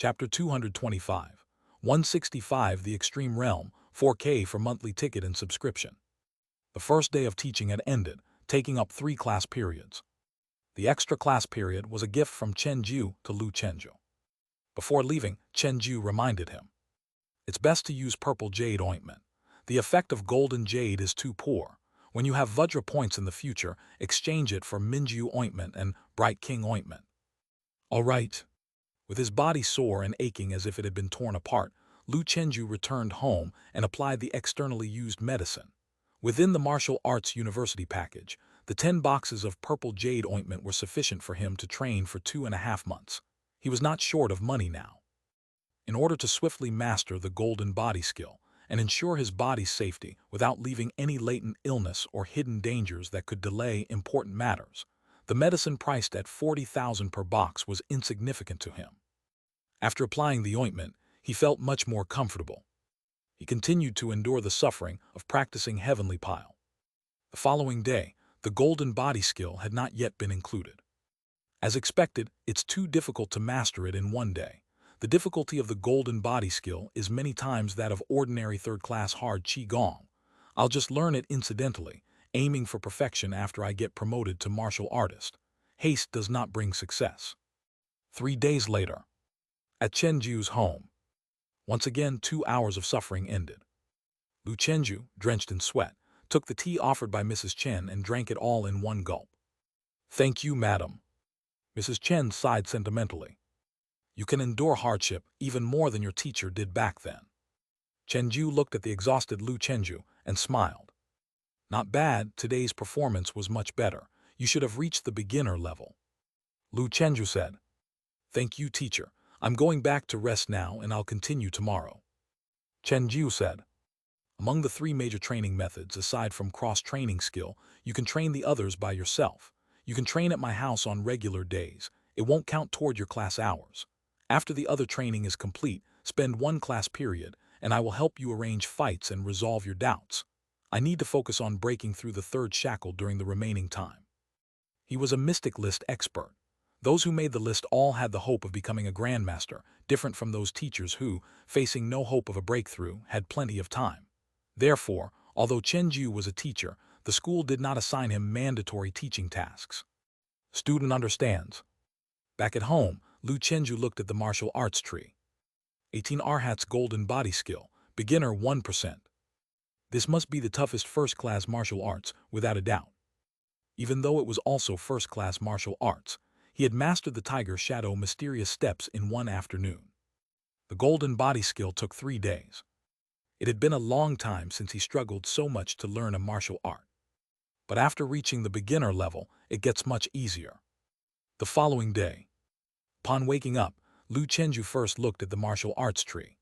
Chapter 225, 165 The Extreme Realm, 4K for monthly ticket and subscription. The first day of teaching had ended, taking up 3 class periods. The extra class period was a gift from Chen Jiu to Lu Chenju. Before leaving, Chen Jiu reminded him, "It's best to use purple jade ointment. The effect of golden jade is too poor. When you have Vajra points in the future, exchange it for Minju ointment and Bright King ointment." "All right." With his body sore and aching as if it had been torn apart, Lu Chenju returned home and applied the externally used medicine. Within the martial arts university package, the 10 boxes of purple jade ointment were sufficient for him to train for 2.5 months. He was not short of money now. In order to swiftly master the golden body skill and ensure his body's safety without leaving any latent illness or hidden dangers that could delay important matters, the medicine priced at 40,000 per box was insignificant to him. After applying the ointment, he felt much more comfortable. He continued to endure the suffering of practicing Heavenly Pile. The following day, the golden body skill had not yet been included. As expected, it's too difficult to master it in one day. The difficulty of the golden body skill is many times that of ordinary third-class hard Qigong. I'll just learn it incidentally, aiming for perfection after I get promoted to martial artist. Haste does not bring success. 3 days later, at Chen Jiu's home, once again 2 hours of suffering ended. Lu Chenju, drenched in sweat, took the tea offered by Mrs. Chen and drank it all in one gulp. "Thank you, madam." Mrs. Chen sighed sentimentally. "You can endure hardship even more than your teacher did back then." Chen Jiu looked at the exhausted Lu Chenju and smiled. "Not bad, today's performance was much better. You should have reached the beginner level." Lu Chenju said, "Thank you, teacher. I'm going back to rest now and I'll continue tomorrow." Chen Jiu said, "Among the 3 major training methods, aside from cross-training skill, you can train the others by yourself. You can train at my house on regular days. It won't count toward your class hours. After the other training is complete, spend 1 class period, and I will help you arrange fights and resolve your doubts. I need to focus on breaking through the 3rd shackle during the remaining time." He was a mystic list expert. Those who made the list all had the hope of becoming a grandmaster, different from those teachers who, facing no hope of a breakthrough, had plenty of time. Therefore, although Chen Jiu was a teacher, the school did not assign him mandatory teaching tasks. Student understands. Back at home, Lu Chenju looked at the martial arts tree. 18 Arhat's golden body skill, beginner 1%. This must be the toughest first-class martial arts, without a doubt. Even though it was also first-class martial arts, he had mastered the Tiger Shadow mysterious steps in 1 afternoon. The golden body skill took 3 days. It had been a long time since he struggled so much to learn a martial art. But after reaching the beginner level, it gets much easier. The following day, upon waking up, Lu Chenju first looked at the martial arts tree.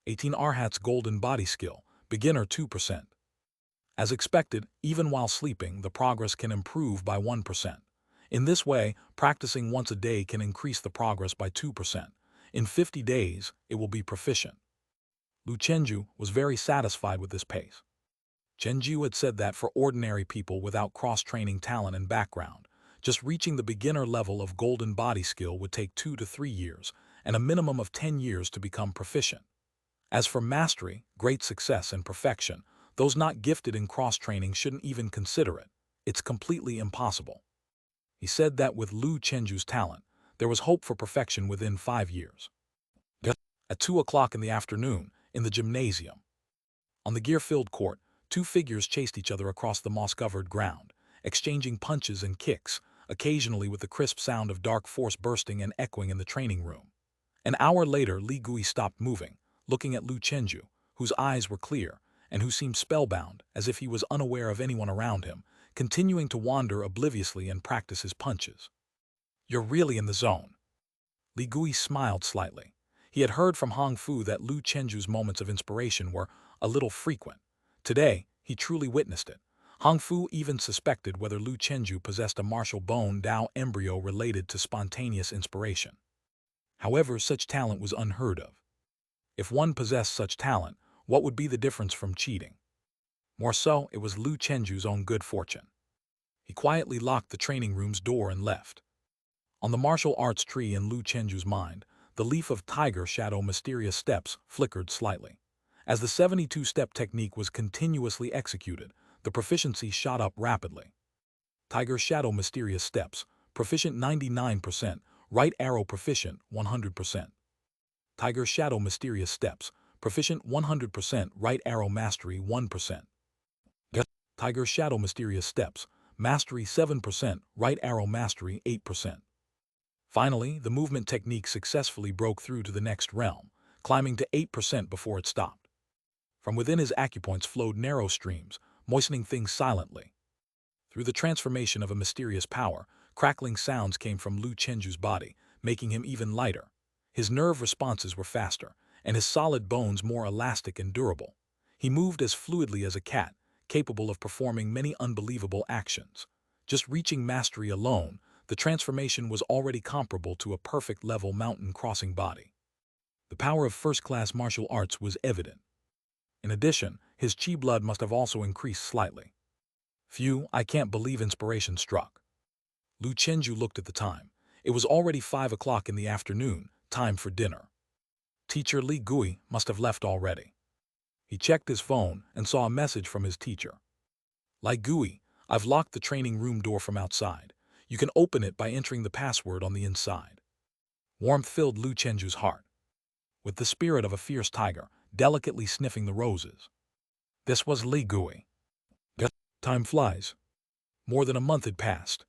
18 Arhat's golden body skill, beginner 2%. As expected, even while sleeping, the progress can improve by 1%. In this way, practicing once a day can increase the progress by 2%. In 50 days, it will be proficient. Lu Chenju was very satisfied with this pace. Chen Jiu had said that for ordinary people without cross-training talent and background, just reaching the beginner level of golden body skill would take 2 to 3 years and a minimum of 10 years to become proficient. As for mastery, great success, and perfection, those not gifted in cross-training shouldn't even consider it. It's completely impossible. He said that with Lu Chenju's talent, there was hope for perfection within 5 years. At 2 o'clock in the afternoon, in the gymnasium. On the gear-filled court, 2 figures chased each other across the moss-covered ground, exchanging punches and kicks, occasionally with the crisp sound of dark force bursting and echoing in the training room. An hour later, Li Gui stopped moving, looking at Lu Chenju, whose eyes were clear, and who seemed spellbound, as if he was unaware of anyone around him, continuing to wander obliviously and practice his punches. "You're really in the zone." Li Gui smiled slightly. He had heard from Hong Fu that Lu Chenju's moments of inspiration were a little frequent. Today, he truly witnessed it. Hong Fu even suspected whether Lu Chenju possessed a martial bone Dao embryo related to spontaneous inspiration. However, such talent was unheard of. If one possessed such talent, what would be the difference from cheating? More so, it was Lu Chenju's own good fortune. He quietly locked the training room's door and left. On the martial arts tree in Lu Chenju's mind, the leaf of tiger shadow mysterious steps flickered slightly. As the 72-step technique was continuously executed, the proficiency shot up rapidly. Tiger shadow mysterious steps, proficient 99%, right arrow proficient 100%. Tiger shadow mysterious steps, proficient 100%, right arrow mastery 1%. Tiger shadow mysterious steps, mastery 7%, right arrow mastery 8%. Finally, the movement technique successfully broke through to the next realm, climbing to 8% before it stopped. From within his acupoints flowed narrow streams, moistening things silently. Through the transformation of a mysterious power, crackling sounds came from Lu Chenju's body, making him even lighter. His nerve responses were faster, and his solid bones more elastic and durable. He moved as fluidly as a cat, capable of performing many unbelievable actions. Just reaching mastery alone, the transformation was already comparable to a perfect-level mountain-crossing body. The power of first-class martial arts was evident. In addition, his chi blood must have also increased slightly. Phew, I can't believe inspiration struck. Lu Chenju looked at the time. It was already 5 o'clock in the afternoon, time for dinner. Teacher Li Gui must have left already. He checked his phone and saw a message from his teacher. Li Gui, I've locked the training room door from outside. You can open it by entering the password on the inside. Warmth filled Lu Chenju's heart. With the spirit of a fierce tiger, delicately sniffing the roses. This was Li Gui. Time flies. More than a month had passed.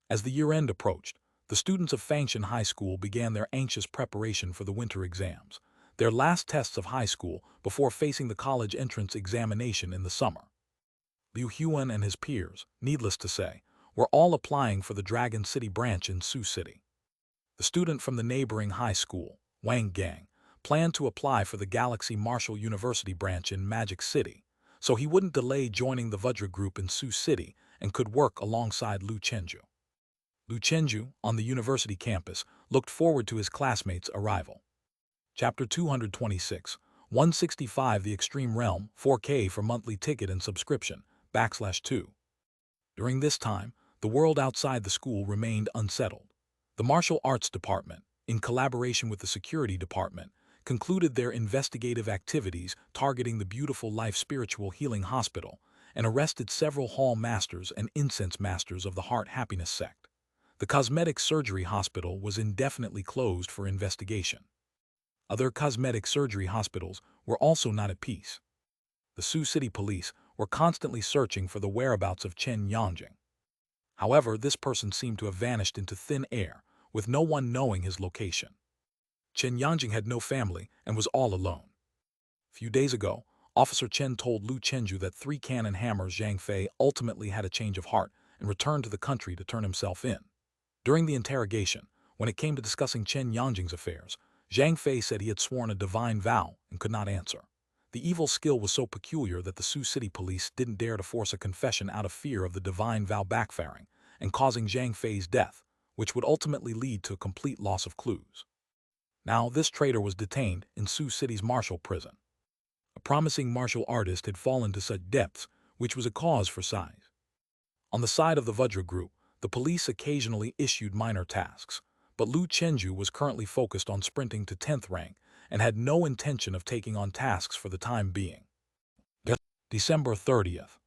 As the year-end approached, the students of Fangshan High School began their anxious preparation for the winter exams, their last tests of high school before facing the college entrance examination in the summer. Liu Huan and his peers, needless to say, were all applying for the Dragon City branch in Sioux City. The student from the neighboring high school, Wang Gang, planned to apply for the Galaxy Martial University branch in Magic City, so he wouldn't delay joining the Vajra group in Sioux City and could work alongside Lu Chenju. Lu Chenju, on the university campus, looked forward to his classmates' arrival. Chapter 226, 165 The Extreme Realm, 4K for monthly ticket and subscription, /2. During this time, the world outside the school remained unsettled. The martial arts department, in collaboration with the security department, concluded their investigative activities targeting the Beautiful Life Spiritual Healing Hospital and arrested several hall masters and incense masters of the Heart Happiness sect. The Cosmetic Surgery Hospital was indefinitely closed for investigation. Other cosmetic surgery hospitals were also not at peace. The Sioux City police were constantly searching for the whereabouts of Chen Yangjing. However, this person seemed to have vanished into thin air, with no one knowing his location. Chen Yangjing had no family and was all alone. A few days ago, Officer Chen told Lu Chenju that 3 cannon hammers Zhang Fei ultimately had a change of heart and returned to the country to turn himself in. During the interrogation, when it came to discussing Chen Yangjing's affairs, Zhang Fei said he had sworn a divine vow and could not answer. The evil skill was so peculiar that the Sioux City police didn't dare to force a confession out of fear of the divine vow backfiring and causing Zhang Fei's death, which would ultimately lead to a complete loss of clues. Now, this traitor was detained in Sioux City's martial prison. A promising martial artist had fallen to such depths, which was a cause for sighs. On the side of the Vajra group, the police occasionally issued minor tasks, but Lu Chenju was currently focused on sprinting to 10th rank and had no intention of taking on tasks for the time being. December 30th.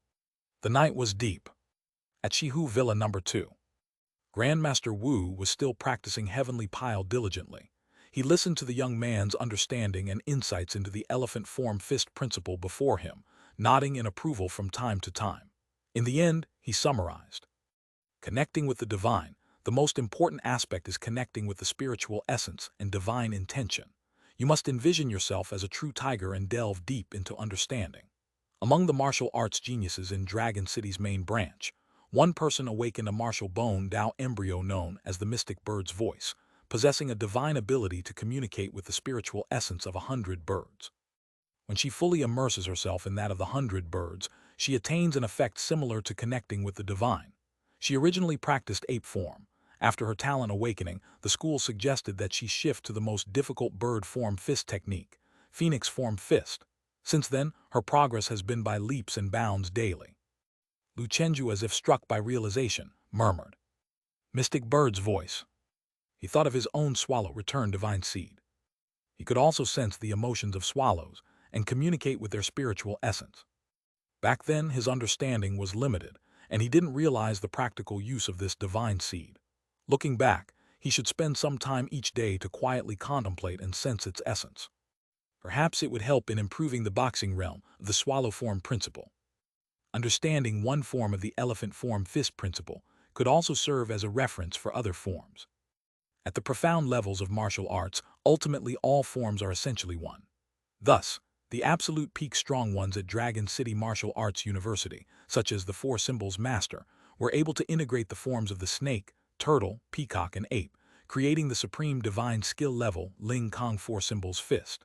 The night was deep. At Shihu Villa No. 2. Grandmaster Wu was still practicing Heavenly Pile diligently. He listened to the young man's understanding and insights into the elephant form fist principle before him, nodding in approval from time to time. In the end, he summarized. Connecting with the divine, the most important aspect is connecting with the spiritual essence and divine intention. You must envision yourself as a true tiger and delve deep into understanding. Among the martial arts geniuses in Dragon City's main branch, one person awakened a martial bone Dao embryo known as the mystic bird's voice, possessing a divine ability to communicate with the spiritual essence of 100 birds. When she fully immerses herself in that of the 100 birds, she attains an effect similar to connecting with the divine. She originally practiced ape form. After her talent awakening, the school suggested that she shift to the most difficult bird form fist technique, phoenix form fist. Since then, her progress has been by leaps and bounds daily. Lu Chenju, as if struck by realization, murmured, "Mystic bird's voice." He thought of his own swallow return divine seed. He could also sense the emotions of swallows and communicate with their spiritual essence. Back then, his understanding was limited, and he didn't realize the practical use of this divine seed. Looking back, he should spend some time each day to quietly contemplate and sense its essence. Perhaps it would help in improving the boxing realm of the swallow form principle. Understanding one form of the elephant form fist principle could also serve as a reference for other forms. At the profound levels of martial arts, ultimately all forms are essentially one. Thus, the absolute peak strong ones at Dragon City Martial Arts University, such as the Four Symbols Master, were able to integrate the forms of the snake, turtle, peacock, and ape, creating the supreme divine skill level Ling Kong Four Symbols Fist.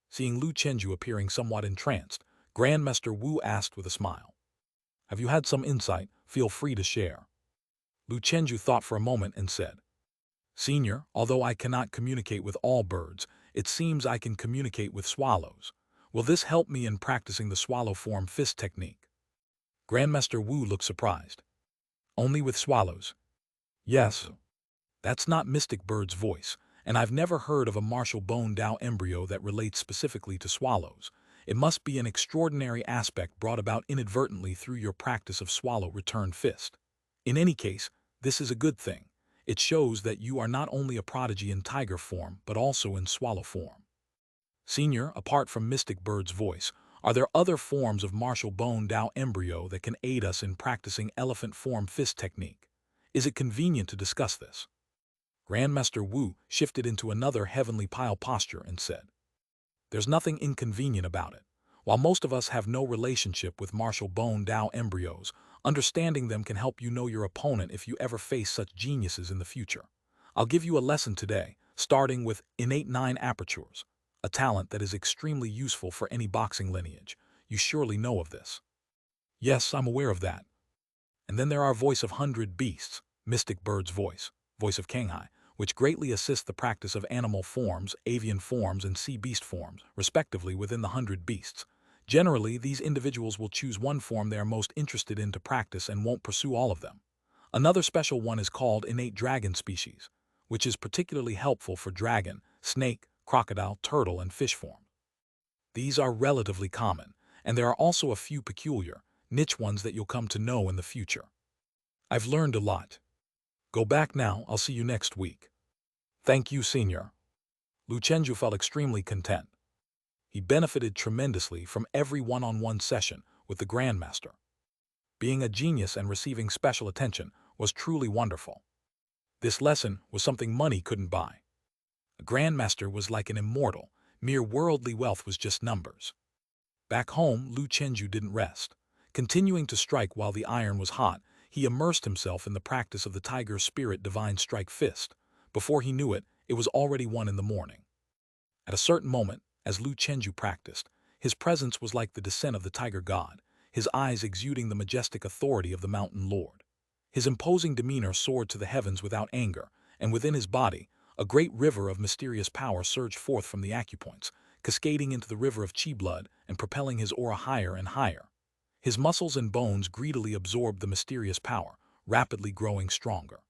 Seeing Lu Chenju appearing somewhat entranced, Grandmaster Wu asked with a smile, "Have you had some insight? Feel free to share." Lu Chenju thought for a moment and said, "Senior, although I cannot communicate with all birds, it seems I can communicate with swallows. Will this help me in practicing the swallow form fist technique?" Grandmaster Wu looked surprised. "Only with swallows?" "Yes. That's not Mystic Bird's voice, and I've never heard of a martial bone Dao embryo that relates specifically to swallows. It must be an extraordinary aspect brought about inadvertently through your practice of swallow return fist. In any case, this is a good thing. It shows that you are not only a prodigy in tiger form, but also in swallow form. Senior, apart from Mystic Bird's voice, are there other forms of martial bone Dao embryo that can aid us in practicing elephant form fist technique? Is it convenient to discuss this?" Grandmaster Wu shifted into another heavenly pile posture and said, "There's nothing inconvenient about it. While most of us have no relationship with martial bone Dao embryos, understanding them can help you know your opponent if you ever face such geniuses in the future. I'll give you a lesson today, starting with innate 9 apertures, a talent that is extremely useful for any boxing lineage. You surely know of this." "Yes, I'm aware of that." "And then there are Voice of 100 Beasts, Mystic Bird's voice, Voice of Kanghai, which greatly assists the practice of animal forms, avian forms, and sea beast forms, respectively within the 100 beasts. Generally, these individuals will choose one form they are most interested in to practice and won't pursue all of them. Another special one is called innate dragon species, which is particularly helpful for dragon, snake, crocodile, turtle, and fish form. These are relatively common, and there are also a few peculiar, niche ones that you'll come to know in the future. I've learned a lot. Go back now, I'll see you next week." "Thank you, Senior." Lu Chenju felt extremely content. He benefited tremendously from every one-on-one session with the Grandmaster. Being a genius and receiving special attention was truly wonderful. This lesson was something money couldn't buy. A Grandmaster was like an immortal, mere worldly wealth was just numbers. Back home, Lu Chenju didn't rest. Continuing to strike while the iron was hot, he immersed himself in the practice of the Tiger Spirit Divine Strike Fist. Before he knew it, it was already 1 in the morning. At a certain moment, as Lu Chenju practiced, his presence was like the descent of the Tiger God, his eyes exuding the majestic authority of the Mountain Lord. His imposing demeanor soared to the heavens without anger, and within his body, a great river of mysterious power surged forth from the acupoints, cascading into the river of chi blood and propelling his aura higher and higher. His muscles and bones greedily absorbed the mysterious power, rapidly growing stronger.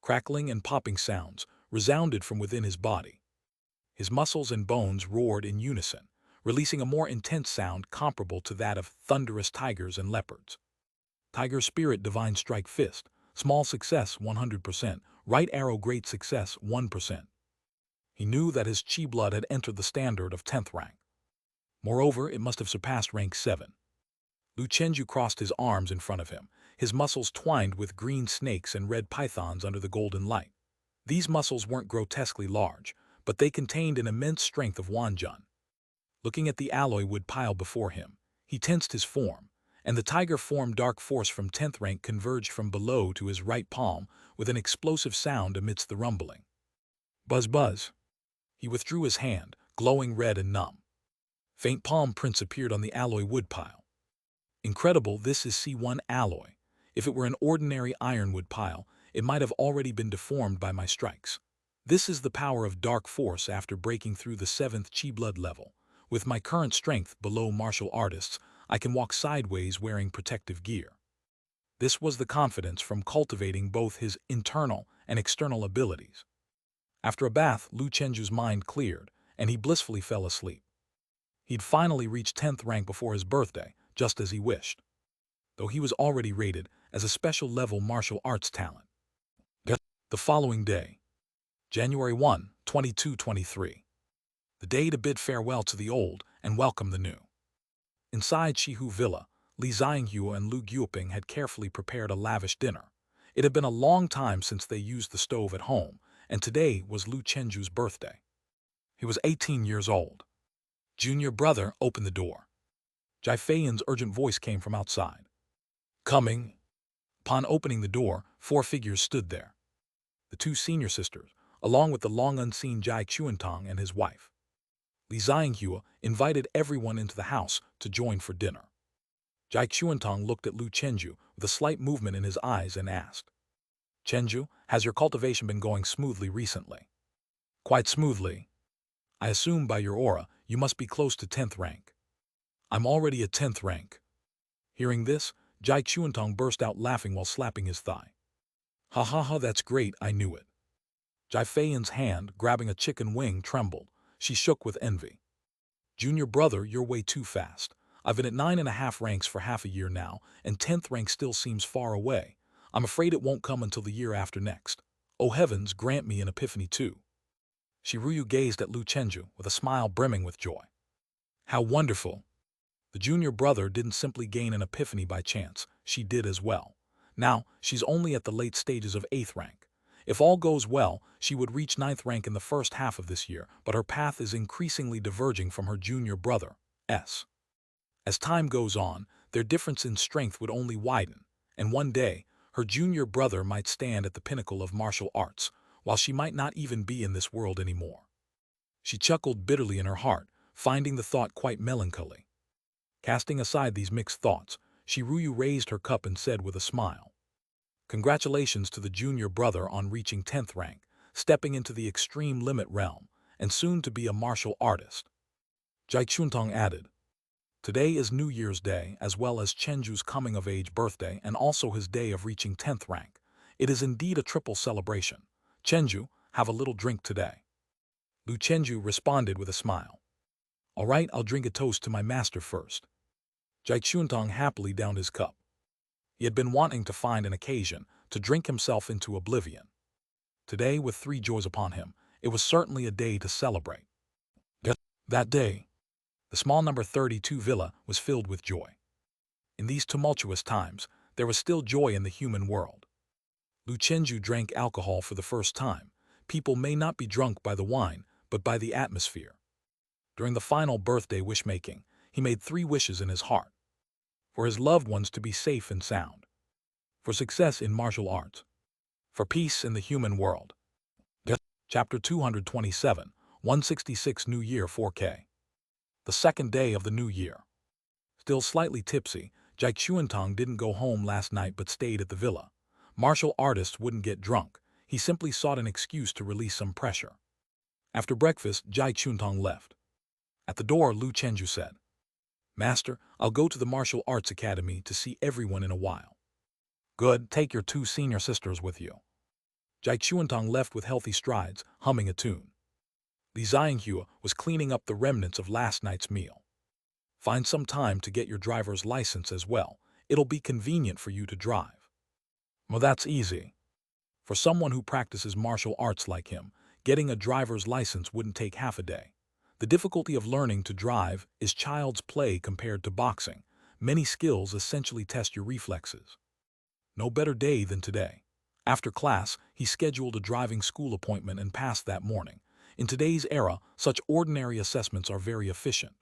Crackling and popping sounds resounded from within his body. His muscles and bones roared in unison, releasing a more intense sound comparable to that of thunderous tigers and leopards. Tiger Spirit Divine Strike Fist, small success 100%, right arrow great success 1%. He knew that his chi blood had entered the standard of 10th rank. Moreover, it must have surpassed rank 7. Lu Chenju crossed his arms in front of him, his muscles twined with green snakes and red pythons under the golden light. These muscles weren't grotesquely large, but they contained an immense strength of Wanjun. Looking at the alloy wood pile before him, he tensed his form, and the tiger form dark force from 10th rank converged from below to his right palm with an explosive sound amidst the rumbling. Buzz buzz. He withdrew his hand, glowing red and numb. Faint palm prints appeared on the alloy wood pile. Incredible, this is C1 alloy. If it were an ordinary ironwood pile, it might have already been deformed by my strikes. This is the power of dark force after breaking through the 7th chi blood level. With my current strength below martial artists, I can walk sideways wearing protective gear. This was the confidence from cultivating both his internal and external abilities. After a bath, Lu Chenju's mind cleared, and he blissfully fell asleep. He'd finally reached 10th rank before his birthday, just as he wished, though he was already rated as a special-level martial arts talent. The following day, January 1, 2223. The day to bid farewell to the old and welcome the new. Inside Shihu Villa, Li Xianghua and Lu Guoping had carefully prepared a lavish dinner. It had been a long time since they used the stove at home, and today was Lu Chenju's birthday. He was 18 years old. Junior brother opened the door. Jai Feiyan's urgent voice came from outside. Coming. Upon opening the door, 4 figures stood there. The 2 senior sisters, along with the long-unseen Jai Chuantong and his wife. Li Xianghua invited everyone into the house to join for dinner. Jai Chuantong looked at Lu Chenju with a slight movement in his eyes and asked, Chenju, has your cultivation been going smoothly recently? Quite smoothly. I assume by your aura, you must be close to 10th rank. I'm already at 10th rank. Hearing this, Jai Chuantong burst out laughing while slapping his thigh. Ha ha ha, that's great, I knew it. Jai Feiyan's hand, grabbing a chicken wing, trembled. She shook with envy. Junior brother, you're way too fast. I've been at 9.5 ranks for half a year now, and 10th rank still seems far away. I'm afraid it won't come until the year after next. Oh heavens, grant me an epiphany too. Shiruyu gazed at Lu Chenju with a smile brimming with joy. How wonderful! The junior brother didn't simply gain an epiphany by chance, she did as well. Now, she's only at the late stages of 8th rank. If all goes well, she would reach 9th rank in the first half of this year, but her path is increasingly diverging from her junior brother's. As time goes on, their difference in strength would only widen, and one day, her junior brother might stand at the pinnacle of martial arts, while she might not even be in this world anymore. She chuckled bitterly in her heart, finding the thought quite melancholy. Casting aside these mixed thoughts, Shiruyu raised her cup and said with a smile, Congratulations to the junior brother on reaching 10th rank, stepping into the extreme limit realm, and soon to be a martial artist. Jai Chuantong added, Today is New Year's Day, as well as Chenju's coming-of-age birthday and also his day of reaching 10th rank. It is indeed a triple celebration. Chenju, have a little drink today. Lu Chenju responded with a smile. All right, I'll drink a toast to my master first. Jai Chuantong happily downed his cup. He had been wanting to find an occasion to drink himself into oblivion. Today, with 3 joys upon him, it was certainly a day to celebrate. That day, the small number 32 villa was filled with joy. In these tumultuous times, there was still joy in the human world. Lu Chenju drank alcohol for the first time. People may not be drunk by the wine, but by the atmosphere. During the final birthday wish-making, he made 3 wishes in his heart. For his loved ones to be safe and sound. For success in martial arts. For peace in the human world. Chapter 227, 166 New Year 4K. The second day of the new year. Still slightly tipsy, Jai Chuantong didn't go home last night but stayed at the villa. Martial artists wouldn't get drunk. He simply sought an excuse to release some pressure. After breakfast, Jai Chuantong left. At the door, Lu Chenju said, Master, I'll go to the martial arts academy to see everyone in a while. Good, take your 2 senior sisters with you. Jai Chuantong left with healthy strides, humming a tune. Li Xianghua was cleaning up the remnants of last night's meal. Find some time to get your driver's license as well. It'll be convenient for you to drive. Well, that's easy. For someone who practices martial arts like him, getting a driver's license wouldn't take half a day. The difficulty of learning to drive is child's play compared to boxing. Many skills essentially test your reflexes. No better day than today. After class, he scheduled a driving school appointment and passed that morning. In today's era, such ordinary assessments are very efficient.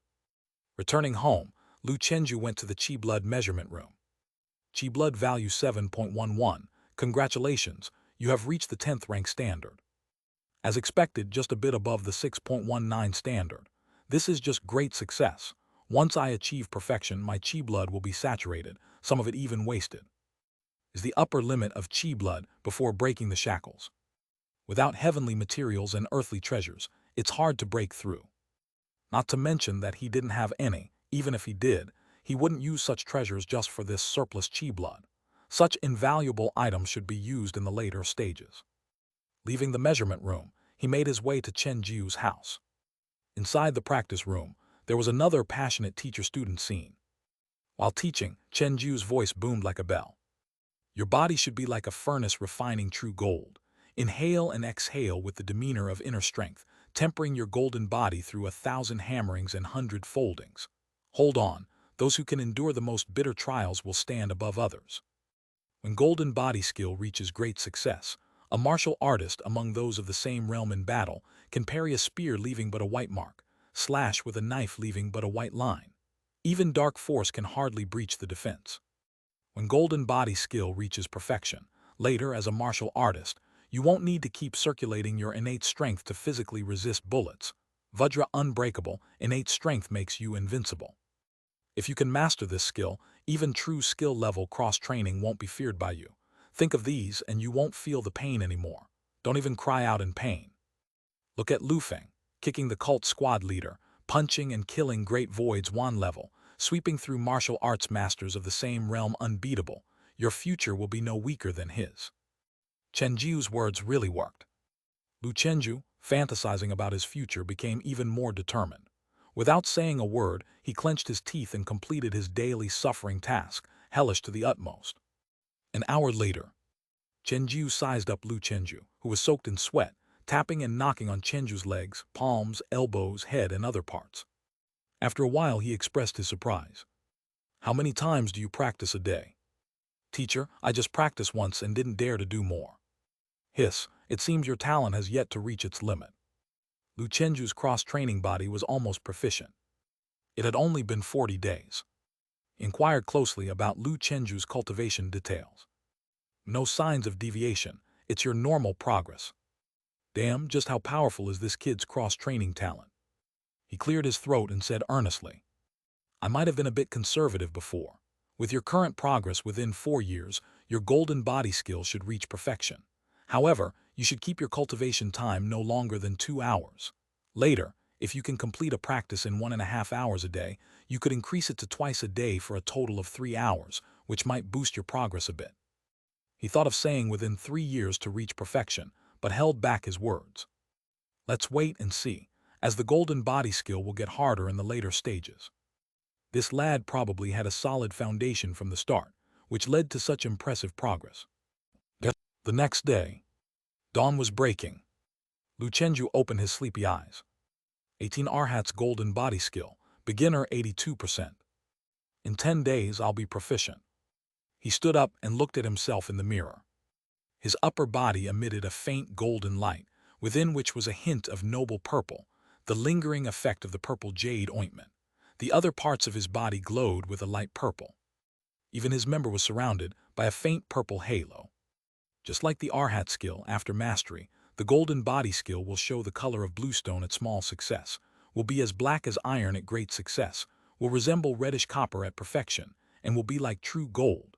Returning home, Lu Chenju went to the Qi blood measurement room. Qi blood value 7.11. Congratulations, you have reached the 10th rank standard. As expected, just a bit above the 6.19 standard. This is just great success. Once I achieve perfection, my Qi blood will be saturated, some of it even wasted. Is the upper limit of Qi blood before breaking the shackles. Without heavenly materials and earthly treasures, it's hard to break through. Not to mention that he didn't have any. Even if he did, he wouldn't use such treasures just for this surplus Qi blood. Such invaluable items should be used in the later stages. Leaving the measurement room, he made his way to Chen Jiu's house. Inside the practice room, there was another passionate teacher-student scene. While teaching, Chen Jiu's voice boomed like a bell. Your body should be like a furnace refining true gold. Inhale and exhale with the demeanor of inner strength, tempering your golden body through 1,000 hammerings and 100 foldings. Hold on, those who can endure the most bitter trials will stand above others. When golden body skill reaches great success, a martial artist among those of the same realm in battle can parry a spear leaving but a white mark, slash with a knife leaving but a white line. Even dark force can hardly breach the defense. When golden body skill reaches perfection, later as a martial artist, you won't need to keep circulating your innate strength to physically resist bullets. Vajra unbreakable, innate strength makes you invincible. If you can master this skill, even true skill-level cross-training won't be feared by you. Think of these and you won't feel the pain anymore. Don't even cry out in pain. Look at Lu Feng, kicking the cult squad leader, punching and killing great voids one level, sweeping through martial arts masters of the same realm unbeatable. Your future will be no weaker than his. Chen Jiu's words really worked. Lu Chenju, fantasizing about his future, became even more determined. Without saying a word, he clenched his teeth and completed his daily suffering task, hellish to the utmost. An hour later, Chen Jiu sized up Lu Chenju, who was soaked in sweat, tapping and knocking on Chenju's legs, palms, elbows, head, and other parts. After a while, he expressed his surprise. "How many times do you practice a day?" "Teacher, I just practiced once and didn't dare to do more." "Hiss, it seems your talent has yet to reach its limit." Lu Chenju's cross-training body was almost proficient. It had only been 40 days. Inquired closely about Lu Chenju's cultivation details. "No signs of deviation. It's your normal progress." "Damn, just how powerful is this kid's cross-training talent?" He cleared his throat and said earnestly, "I might have been a bit conservative before. With your current progress within 4 years, your golden body skill should reach perfection. However, you should keep your cultivation time no longer than 2 hours. Later, if you can complete a practice in 1.5 hours a day, you could increase it to twice a day for a total of 3 hours, which might boost your progress a bit." He thought of saying within 3 years to reach perfection, but held back his words. Let's wait and see, as the golden body skill will get harder in the later stages. This lad probably had a solid foundation from the start, which led to such impressive progress. The next day, dawn was breaking. Lu Chenju opened his sleepy eyes. 18 Arhat's golden body skill, beginner 82%. In 10 days, I'll be proficient. He stood up and looked at himself in the mirror. His upper body emitted a faint golden light, within which was a hint of noble purple, the lingering effect of the purple jade ointment. The other parts of his body glowed with a light purple. Even his member was surrounded by a faint purple halo. Just like the Arhat skill, after mastery, the golden body skill will show the color of bluestone at small success, will be as black as iron at great success, will resemble reddish copper at perfection, and will be like true gold.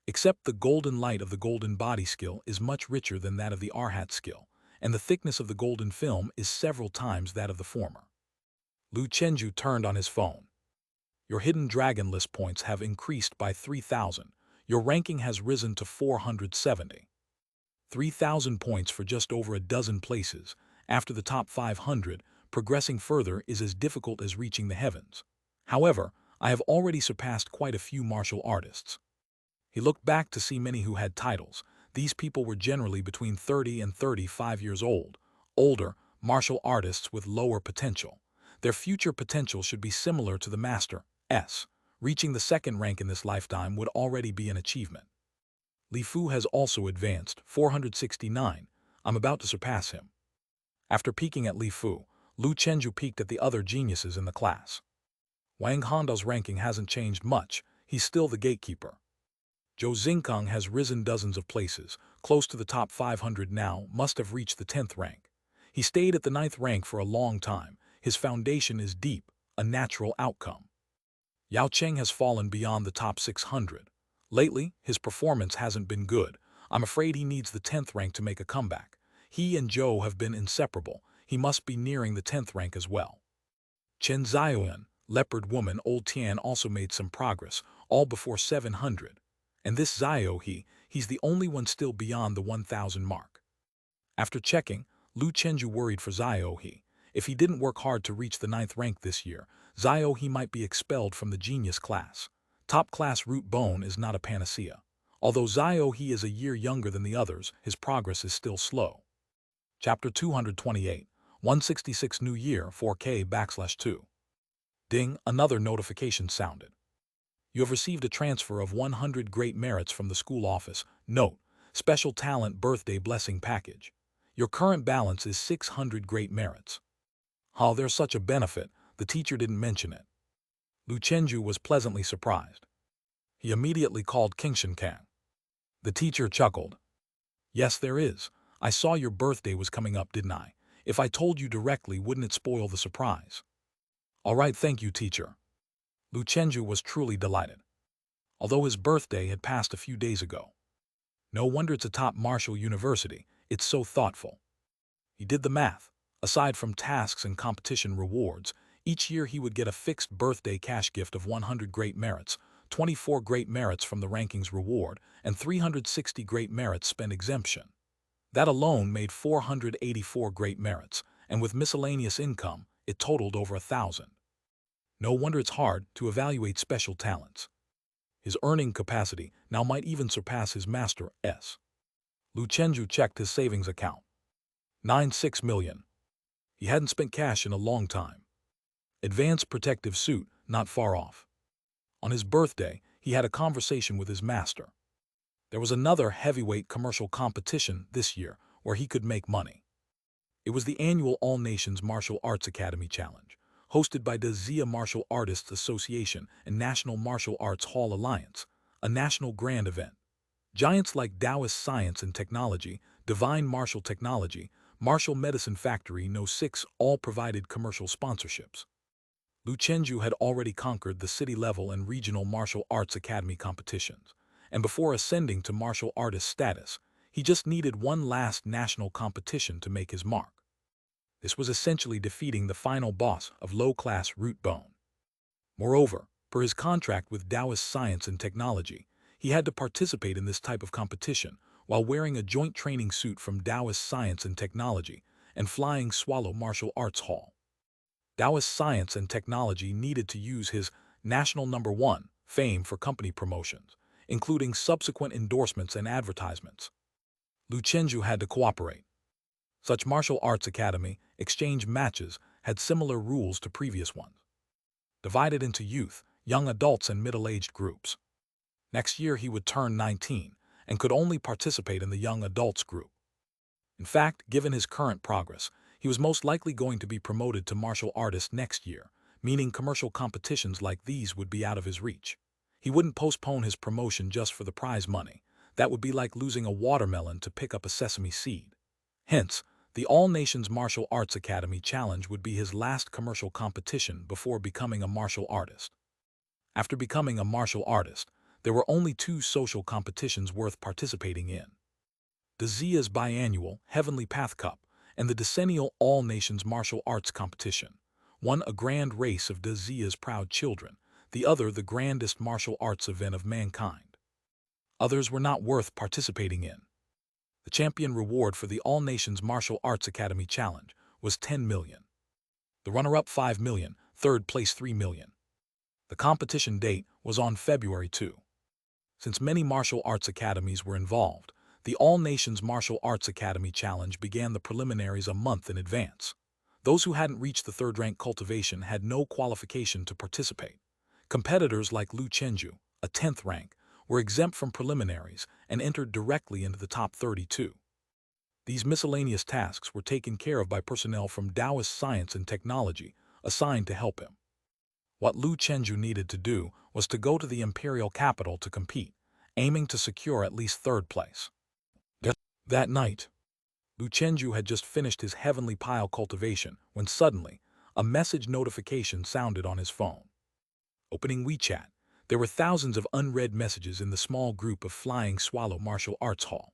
Except the golden light of the golden body skill is much richer than that of the Arhat skill, and the thickness of the golden film is several times that of the former. Lu Chenju turned on his phone. Your hidden dragon list points have increased by 3,000. Your ranking has risen to 470. 3,000 points for just over a dozen places. After the top 500, progressing further is as difficult as reaching the heavens. However, I have already surpassed quite a few martial artists. He looked back to see many who had titles. These people were generally between 30 and 35 years old, older, martial artists with lower potential. Their future potential should be similar to the Master's. Reaching the second rank in this lifetime would already be an achievement. Li Fu has also advanced, 469. I'm about to surpass him. After peeking at Li Fu, Lu Chenju peeked at the other geniuses in the class. Wang Honda's ranking hasn't changed much. He's still the gatekeeper. Zhou Xingkang has risen dozens of places, close to the top 500 now, must have reached the 10th rank. He stayed at the 9th rank for a long time. His foundation is deep, a natural outcome. Yao Cheng has fallen beyond the top 600. Lately, his performance hasn't been good. I'm afraid he needs the 10th rank to make a comeback. He and Zhou have been inseparable. He must be nearing the 10th rank as well. Chen Xiaoyan, leopard woman Old Tian also made some progress, all before 700. And this Xiao he's the only one still beyond the 1,000 mark. After checking, Lu Chenju worried for Ziohe. If he didn't work hard to reach the 9th rank this year, Ziohe might be expelled from the genius class. Top-class root bone is not a panacea. Although Ziohe is a year younger than the others, his progress is still slow. Chapter 228, 166 New Year 4K/2. Ding, another notification sounded. You have received a transfer of 100 great merits from the school office. Note, special talent birthday blessing package. Your current balance is 600 great merits. How there's such a benefit, the teacher didn't mention it. Lu Chenju was pleasantly surprised. He immediately called Kingshan Kang. The teacher chuckled. Yes, there is. I saw your birthday was coming up, didn't I? If I told you directly, wouldn't it spoil the surprise? All right, thank you, teacher. Lu Chenju was truly delighted. Although his birthday had passed a few days ago. No wonder it's a top martial university, it's so thoughtful. He did the math. Aside from tasks and competition rewards, each year he would get a fixed birthday cash gift of 100 great merits, 24 great merits from the rankings reward, and 360 great merits spend exemption. That alone made 484 great merits, and with miscellaneous income, it totaled over 1,000. No wonder it's hard to evaluate special talents. His earning capacity now might even surpass his master's. Lu Chenju checked his savings account. 96 million. He hadn't spent cash in a long time. Advanced protective suit, not far off. On his birthday, he had a conversation with his master. There was another heavyweight commercial competition this year where he could make money. It was the annual All Nations Martial Arts Academy Challenge, hosted by the Zia Martial Artists Association and National Martial Arts Hall Alliance, a national grand event. Giants like Taoist Science and Technology, Divine Martial Technology, Martial Medicine Factory No. 6 all provided commercial sponsorships. Lu Chenju had already conquered the city-level and regional martial arts academy competitions, and before ascending to martial artist status, he just needed one last national competition to make his mark. This was essentially defeating the final boss of low-class root bone. Moreover, per his contract with Taoist Science and Technology, he had to participate in this type of competition while wearing a joint training suit from Taoist Science and Technology and Flying Swallow Martial Arts Hall. Taoist Science and Technology needed to use his national #1 fame for company promotions, including subsequent endorsements and advertisements. Lu Chenju had to cooperate. Such martial arts academy exchange matches had similar rules to previous ones, divided into youth, young adults, and middle-aged groups. Next year he would turn 19 and could only participate in the young adults group. In fact, given his current progress, he was most likely going to be promoted to martial artist next year, meaning commercial competitions like these would be out of his reach. He wouldn't postpone his promotion just for the prize money. That would be like losing a watermelon to pick up a sesame seed. Hence, the All Nations Martial Arts Academy Challenge would be his last commercial competition before becoming a martial artist. After becoming a martial artist, there were only 2 social competitions worth participating in. The Zia's biannual Heavenly Path Cup and the decennial All Nations Martial Arts Competition, one a grand race of the Zia's proud children, the other the grandest martial arts event of mankind. Others were not worth participating in. The champion reward for the All Nations Martial Arts Academy Challenge was 10 million. The runner-up 5 million, third place 3 million. The competition date was on February 2. Since many martial arts academies were involved, the All Nations Martial Arts Academy Challenge began the preliminaries a month in advance. Those who hadn't reached the 3rd rank cultivation had no qualification to participate. Competitors like Lu Chenju, a 10th rank, were exempt from preliminaries and entered directly into the top 32. These miscellaneous tasks were taken care of by personnel from Taoist Science and Technology assigned to help him. What Lu Chenju needed to do was to go to the imperial capital to compete, aiming to secure at least 3rd place. That night, Lu Chenju had just finished his heavenly pile cultivation when suddenly a message notification sounded on his phone. Opening WeChat, there were thousands of unread messages in the small group of Flying Swallow Martial Arts Hall.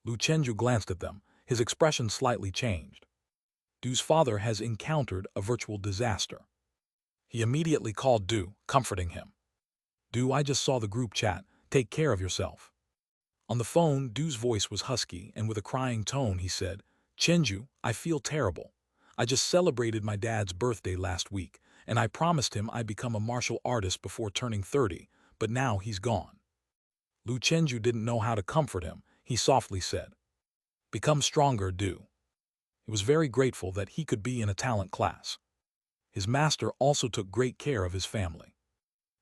Lu Chenju glanced at them, his expression slightly changed. Du's father has encountered a virtual disaster. He immediately called Du, comforting him. Du, I just saw the group chat. Take care of yourself. On the phone, Du's voice was husky, and with a crying tone he said, Chenju, I feel terrible. I just celebrated my dad's birthday last week, and I promised him I'd become a martial artist before turning 30, but now he's gone. Lu Chenju didn't know how to comfort him. He softly said, "Become stronger, do." He was very grateful that he could be in a talent class. His master also took great care of his family.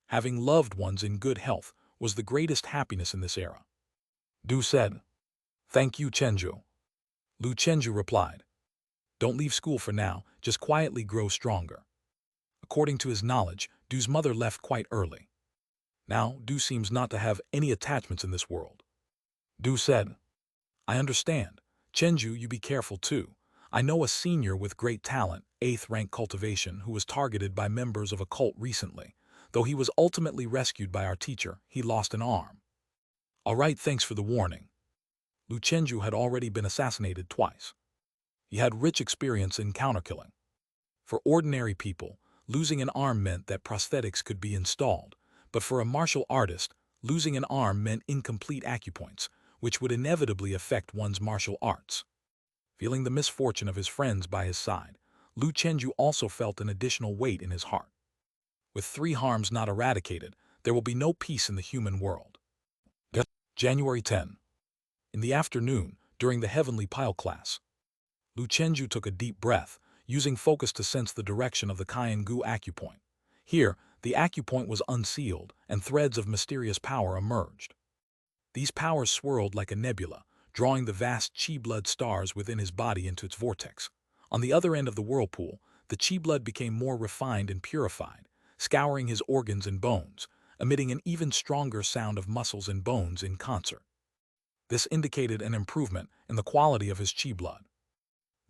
Having loved ones in good health was the greatest happiness in this era. Du said, "Thank you, Chenju." Lu Chenju replied, "Don't leave school for now, just quietly grow stronger." According to his knowledge, Du's mother left quite early. Now, Du seems not to have any attachments in this world. Du said, "I understand. Chenju, you be careful too. I know a senior with great talent, 8th rank cultivation, who was targeted by members of a cult recently. Though he was ultimately rescued by our teacher, he lost an arm." "All right, thanks for the warning." Lu Chenju had already been assassinated twice. He had rich experience in counterkilling. For ordinary people, losing an arm meant that prosthetics could be installed, but for a martial artist, losing an arm meant incomplete acupoints, which would inevitably affect one's martial arts. Feeling the misfortune of his friends by his side, Lu Chenju also felt an additional weight in his heart. With 3 harms not eradicated, there will be no peace in the human world. January 10. In the afternoon, during the heavenly pile class, Lu Chenju took a deep breath, using focus to sense the direction of the Gu acupoint. Here, the acupoint was unsealed, and threads of mysterious power emerged. These powers swirled like a nebula, drawing the vast chi-blood stars within his body into its vortex. On the other end of the whirlpool, the chi-blood became more refined and purified, scouring his organs and bones, emitting an even stronger sound of muscles and bones in concert. This indicated an improvement in the quality of his chi-blood.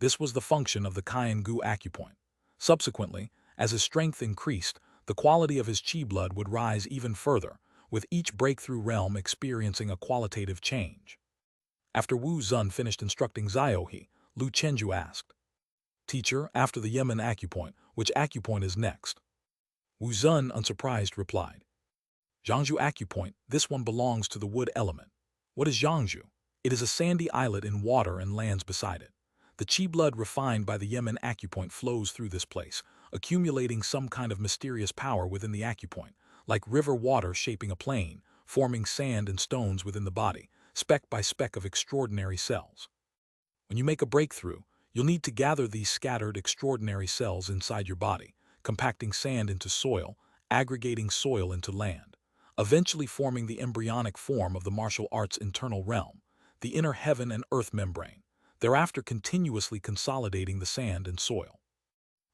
This was the function of the Gu acupoint. Subsequently, as his strength increased, the quality of his chi-blood would rise even further, with each breakthrough realm experiencing a qualitative change. After Wu Zun finished instructing Ziohe, Lu Chenju asked, "Teacher, after the Yemen acupoint, which acupoint is next?" Wu Zun, unsurprised, replied, "Zhangzhou acupoint, this one belongs to the wood element." "What is Zhangzhou?" "It is a sandy islet in water and lands beside it. The chi-blood refined by the Yemen acupoint flows through this place, accumulating some kind of mysterious power within the acupoint, like river water shaping a plain, forming sand and stones within the body, speck by speck of extraordinary cells. When you make a breakthrough, you'll need to gather these scattered extraordinary cells inside your body, compacting sand into soil, aggregating soil into land, eventually forming the embryonic form of the martial arts internal realm, the inner heaven and earth membrane, thereafter continuously consolidating the sand and soil.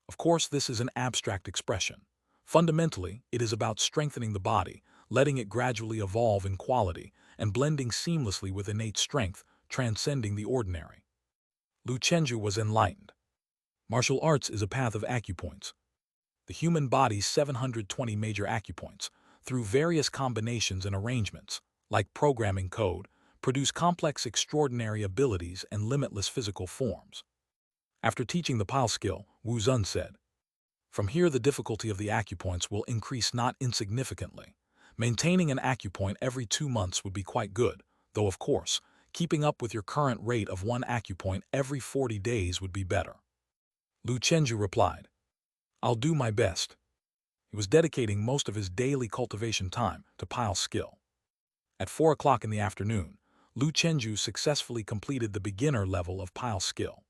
Of course, this is an abstract expression. Fundamentally, it is about strengthening the body, letting it gradually evolve in quality, and blending seamlessly with innate strength, transcending the ordinary. Lu Chenju was enlightened. Martial arts is a path of acupoints. The human body's 720 major acupoints, through various combinations and arrangements, like programming code, produce complex extraordinary abilities and limitless physical forms. After teaching the pile skill, Wu Zun said, "From here the difficulty of the acupoints will increase not insignificantly. Maintaining an acupoint every 2 months would be quite good, though of course, keeping up with your current rate of 1 acupoint every 40 days would be better." Lu Chenju replied, "I'll do my best." He was dedicating most of his daily cultivation time to pile skill. At 4 o'clock in the afternoon, Lu Chenju successfully completed the beginner level of pile skill.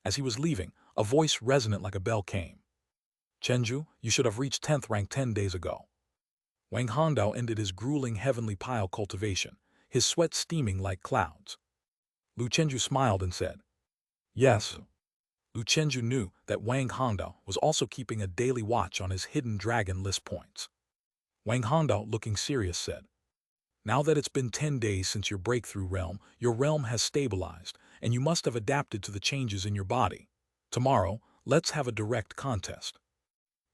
As he was leaving, a voice resonant like a bell came. "Chenju, you should have reached 10th rank 10 days ago." Wang Hongdao ended his grueling heavenly pile cultivation, his sweat steaming like clouds. Lu Chenju smiled and said, "Yes." Lu Chenju knew that Wang Hongdao was also keeping a daily watch on his hidden dragon list points. Wang Hongdao, looking serious, said, "Now that it's been 10 days since your breakthrough realm, your realm has stabilized, and you must have adapted to the changes in your body. Tomorrow, let's have a direct contest."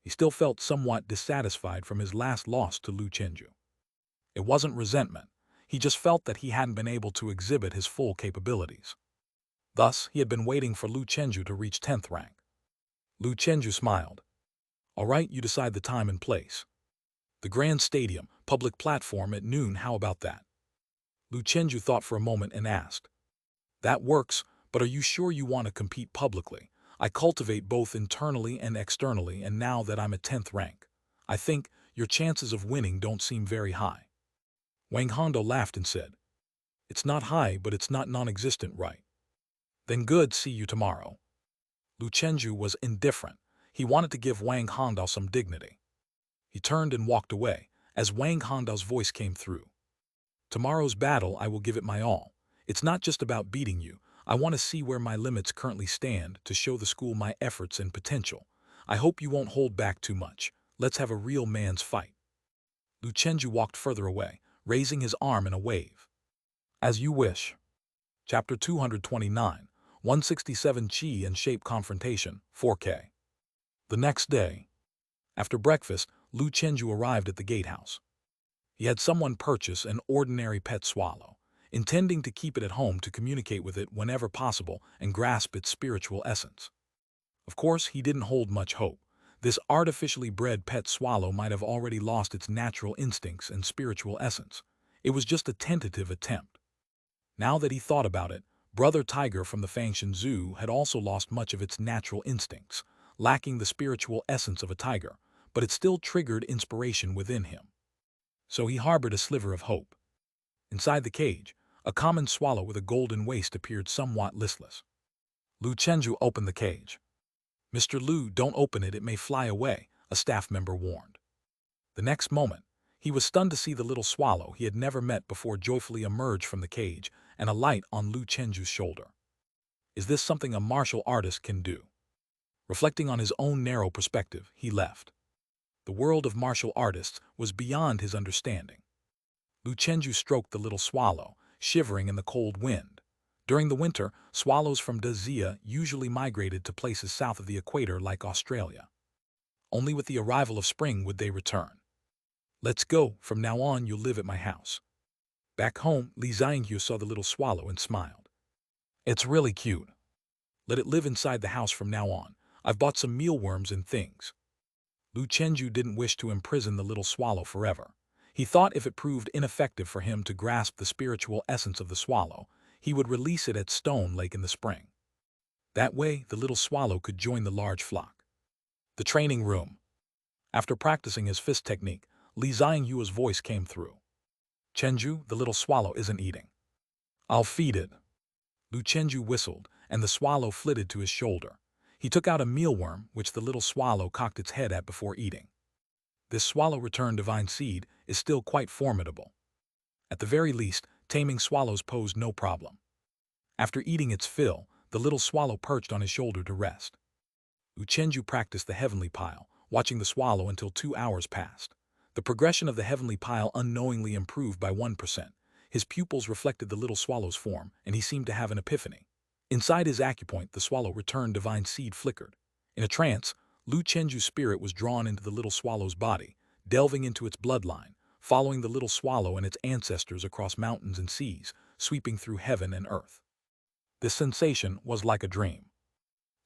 He still felt somewhat dissatisfied from his last loss to Lu Chenju. It wasn't resentment, he just felt that he hadn't been able to exhibit his full capabilities. Thus, he had been waiting for Lu Chenju to reach 10th rank. Lu Chenju smiled. "All right, you decide the time and place." "The Grand Stadium, public platform at noon, how about that?" Lu Chenju thought for a moment and asked. "That works, But are you sure you want to compete publicly? I cultivate both internally and externally, and now that I'm at 10th rank, I think your chances of winning don't seem very high. Wang Hondo laughed and said, "It's not high, but it's not non-existent, right? Then good, see you tomorrow." Lu Chenju was indifferent. He wanted to give Wang Hondo some dignity. He turned and walked away, as Wang Hondo's voice came through. "Tomorrow's battle, I will give it my all. It's not just about beating you. I want to see where my limits currently stand to show the school my efforts and potential. I hope you won't hold back too much. Let's have a real man's fight." Lu Chenju walked further away, raising his arm in a wave. As you wish. Chapter 229, 167 Chi and Shape Confrontation, 4K. The next day, after breakfast, Lu Chenju arrived at the gatehouse. He had someone purchase an ordinary pet swallow, intending to keep it at home to communicate with it whenever possible and grasp its spiritual essence. Of course, he didn't hold much hope. This artificially bred pet swallow might have already lost its natural instincts and spiritual essence. It was just a tentative attempt. Now that he thought about it, Brother Tiger from the Fangshan Zoo had also lost much of its natural instincts, lacking the spiritual essence of a tiger, but it still triggered inspiration within him. So he harbored a sliver of hope. Inside the cage, a common swallow with a golden waist appeared somewhat listless. Lu Chenju opened the cage. "Mr. Lu, don't open it, it may fly away," a staff member warned. The next moment, he was stunned to see the little swallow he had never met before joyfully emerge from the cage and alight on Lu Chenju's shoulder. Is this something a martial artist can do? Reflecting on his own narrow perspective, he left. The world of martial artists was beyond his understanding. Lu Chenju stroked the little swallow, shivering in the cold wind. During the winter, swallows from Dazia usually migrated to places south of the equator like Australia. Only with the arrival of spring would they return. "Let's go, from now on you'll live at my house." Back home, Li Xiangyu saw the little swallow and smiled. "It's really cute. Let it live inside the house from now on. I've bought some mealworms and things." Lu Chenju didn't wish to imprison the little swallow forever. He thought if it proved ineffective for him to grasp the spiritual essence of the swallow, he would release it at Stone Lake in the spring. That way, the little swallow could join the large flock. The training room. After practicing his fist technique, Li Xiangyu's voice came through. "Chenju, the little swallow isn't eating." "I'll feed it." Lu Chenju whistled, and the swallow flitted to his shoulder. He took out a mealworm, which the little swallow cocked its head at before eating. This swallow returned divine seed is still quite formidable. At the very least, taming swallows posed no problem. After eating its fill, the little swallow perched on his shoulder to rest. Lu Chenju practiced the heavenly pile, watching the swallow until 2 hours passed. The progression of the heavenly pile unknowingly improved by 1%. His pupils reflected the little swallow's form, and he seemed to have an epiphany. Inside his acupoint, the swallow returned divine seed flickered. In a trance, Lu Chenju's spirit was drawn into the little swallow's body, delving into its bloodline, following the little swallow and its ancestors across mountains and seas, sweeping through heaven and earth. This sensation was like a dream,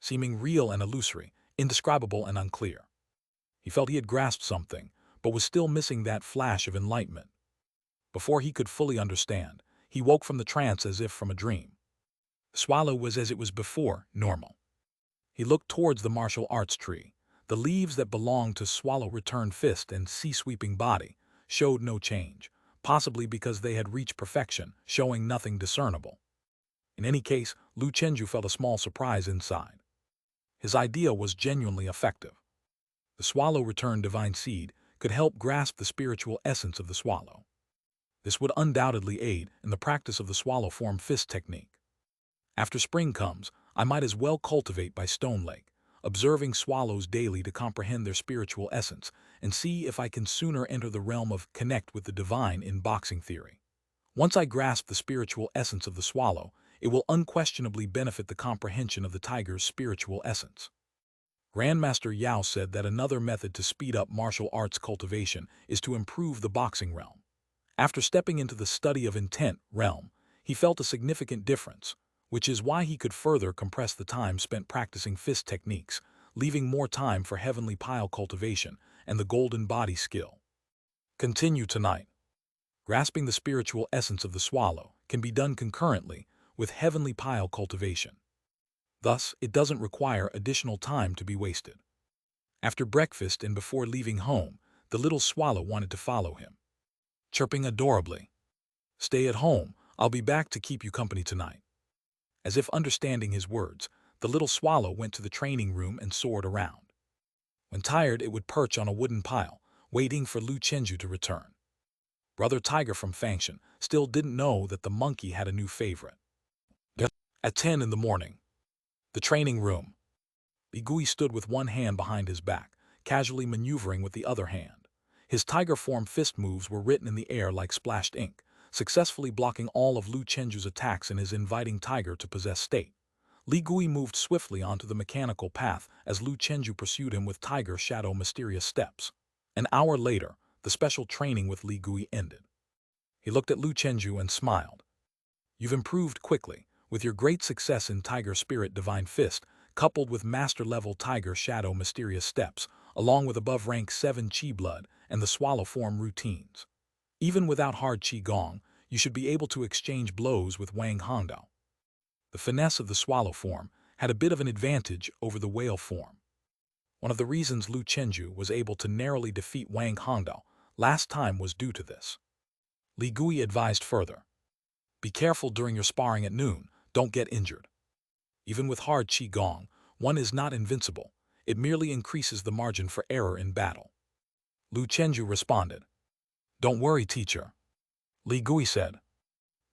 seeming real and illusory, indescribable and unclear. He felt he had grasped something, but was still missing that flash of enlightenment. Before he could fully understand, he woke from the trance as if from a dream. The swallow was as it was before, normal. He looked towards the martial arts tree. The leaves that belonged to swallow returned fist and sea-sweeping body showed no change, possibly because they had reached perfection, showing nothing discernible. In any case, Lu Chenju felt a small surprise inside. His idea was genuinely effective. The swallow returned divine seed could help grasp the spiritual essence of the swallow. This would undoubtedly aid in the practice of the swallow form fist technique. After spring comes, I might as well cultivate by Stone Lake, observing swallows daily to comprehend their spiritual essence and see if I can sooner enter the realm of connect with the divine in boxing theory. Once I grasp the spiritual essence of the swallow, it will unquestionably benefit the comprehension of the tiger's spiritual essence. Grandmaster Yao said that another method to speed up martial arts cultivation is to improve the boxing realm. After stepping into the study of intent realm, he felt a significant difference, which is why he could further compress the time spent practicing fist techniques, leaving more time for heavenly pile cultivation and the golden body skill. Continue tonight. Grasping the spiritual essence of the swallow can be done concurrently with heavenly pile cultivation. Thus, it doesn't require additional time to be wasted. After breakfast and before leaving home, the little swallow wanted to follow him, chirping adorably. "Stay at home, I'll be back to keep you company tonight." As if understanding his words, the little swallow went to the training room and soared around. When tired, it would perch on a wooden pile, waiting for Lu Chenju to return. Brother Tiger from Fangshan still didn't know that the monkey had a new favorite. At 10 in the morning, the training room. Li Gui stood with one hand behind his back, casually maneuvering with the other hand. His tiger-form fist moves were written in the air like splashed ink, successfully blocking all of Lu Chenju's attacks in his inviting tiger-to-possess state. Li Gui moved swiftly onto the mechanical path as Lu Chenju pursued him with tiger shadow mysterious steps. An hour later, the special training with Li Gui ended. He looked at Lu Chenju and smiled. "You've improved quickly, with your great success in Tiger Spirit Divine Fist, coupled with Master-level Tiger Shadow Mysterious Steps, along with above rank 7 Qi Blood and the Swallow Form routines. Even without hard Qi Gong, you should be able to exchange blows with Wang Hongdao." The finesse of the Swallow Form had a bit of an advantage over the Whale Form. One of the reasons Lu Chenju was able to narrowly defeat Wang Hongdao last time was due to this. Li Gui advised further. "Be careful during your sparring at noon, don't get injured. Even with hard Qi Gong, one is not invincible, it merely increases the margin for error in battle." Lu Chenju responded. "Don't worry, teacher," Li Gui said.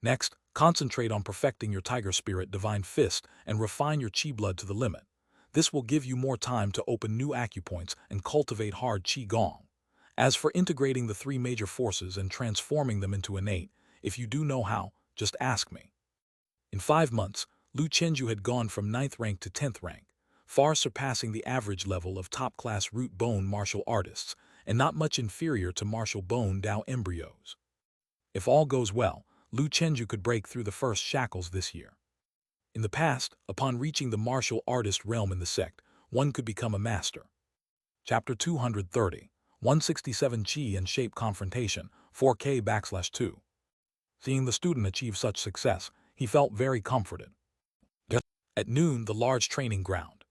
"Next, concentrate on perfecting your Tiger Spirit Divine Fist and refine your Qi Blood to the limit. This will give you more time to open new acupoints and cultivate hard Qi Gong. As for integrating the 3 major forces and transforming them into innate, if you do know how, just ask me." In 5 months, Lu Chenju had gone from 9th rank to 10th rank, far surpassing the average level of top-class root bone martial artists, and not much inferior to martial bone Dao embryos. If all goes well, Lu Chenju could break through the first shackles this year. In the past, upon reaching the martial artist realm in the sect, one could become a master. Chapter 230, 167 Qi and Shape Confrontation, 4K/2. Seeing the student achieve such success, he felt very comforted. At noon, the large training ground.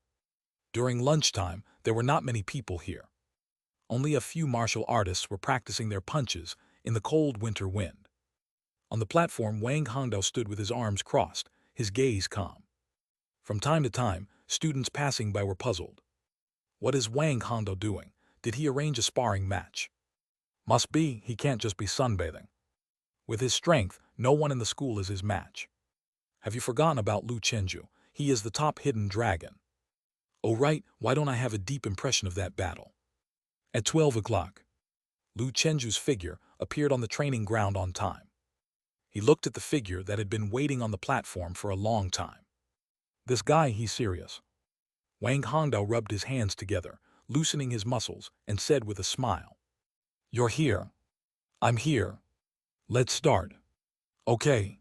During lunchtime, there were not many people here. Only a few martial artists were practicing their punches in the cold winter wind. On the platform, Wang Hongdao stood with his arms crossed, his gaze calm. From time to time, students passing by were puzzled. What is Wang Hongdao doing? Did he arrange a sparring match? Must be, he can't just be sunbathing. With his strength, no one in the school is his match. Have you forgotten about Lu Chenju? He is the top hidden dragon. Oh right, why don't I have a deep impression of that battle? At 12 o'clock, Lu Chenju's figure appeared on the training ground on time. He looked at the figure that had been waiting on the platform for a long time. This guy, he's serious. Wang Hongdao rubbed his hands together, loosening his muscles, and said with a smile. "You're here. I'm here. Let's start." "Okay."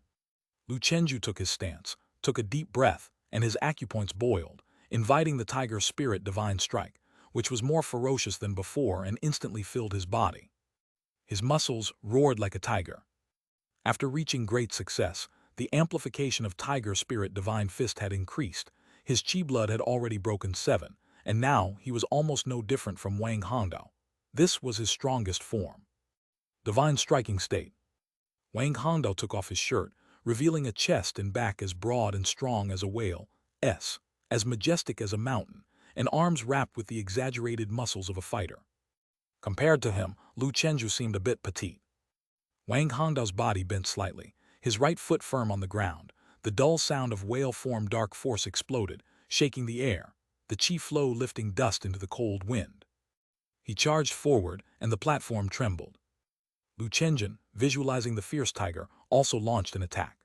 Lu Chenju took his stance, took a deep breath, and his acupoints boiled, inviting the Tiger Spirit Divine Strike, which was more ferocious than before and instantly filled his body. His muscles roared like a tiger. After reaching great success, the amplification of Tiger Spirit Divine Fist had increased. His Qi Blood had already broken 7, and now he was almost no different from Wang Hongdao. This was his strongest form. Divine Striking State. Wang Hongdao took off his shirt, revealing a chest and back as broad and strong as a whale, as majestic as a mountain, and arms wrapped with the exaggerated muscles of a fighter. Compared to him, Lu Chenju seemed a bit petite. Wang Hongdao's body bent slightly, his right foot firm on the ground. The dull sound of whale-form dark force exploded, shaking the air, the Qi flow lifting dust into the cold wind. He charged forward, and the platform trembled. Lu Chenju, visualizing the fierce tiger, also launched an attack.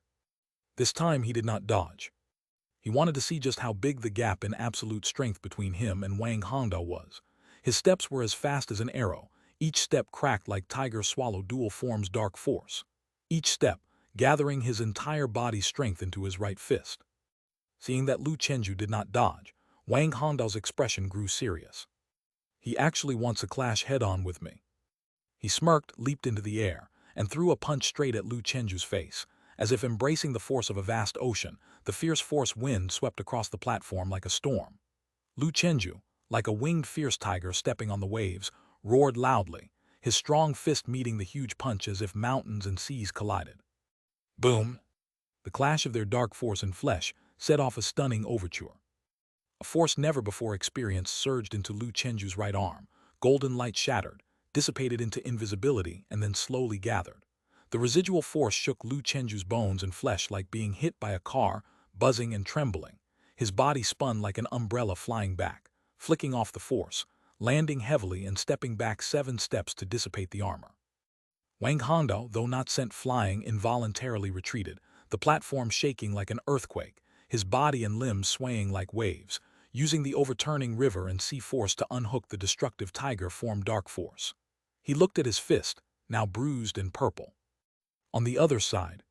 This time he did not dodge. He wanted to see just how big the gap in absolute strength between him and Wang Hongdao was. His steps were as fast as an arrow, each step cracked like tiger swallow dual forms dark force. Each step, gathering his entire body's strength into his right fist. Seeing that Lu Chenju did not dodge, Wang Hongdao's expression grew serious. "He actually wants a clash head-on with me." He smirked, leaped into the air, and threw a punch straight at Lu Chenju's face. As if embracing the force of a vast ocean, the fierce force wind swept across the platform like a storm. Lu Chenju, like a winged fierce tiger stepping on the waves, roared loudly, his strong fist meeting the huge punch as if mountains and seas collided. Boom! The clash of their dark force and flesh set off a stunning overture. A force never before experienced surged into Lu Chenju's right arm, golden light shattered, dissipated into invisibility, and then slowly gathered. The residual force shook Lu Chenju's bones and flesh like being hit by a car, buzzing and trembling. His body spun like an umbrella flying back, flicking off the force, landing heavily and stepping back 7 steps to dissipate the armor. Wang Hongdao, though not sent flying, involuntarily retreated, the platform shaking like an earthquake, his body and limbs swaying like waves, using the overturning river and sea force to unhook the destructive tiger-formed dark force. He looked at his fist, now bruised and purple. On the other side,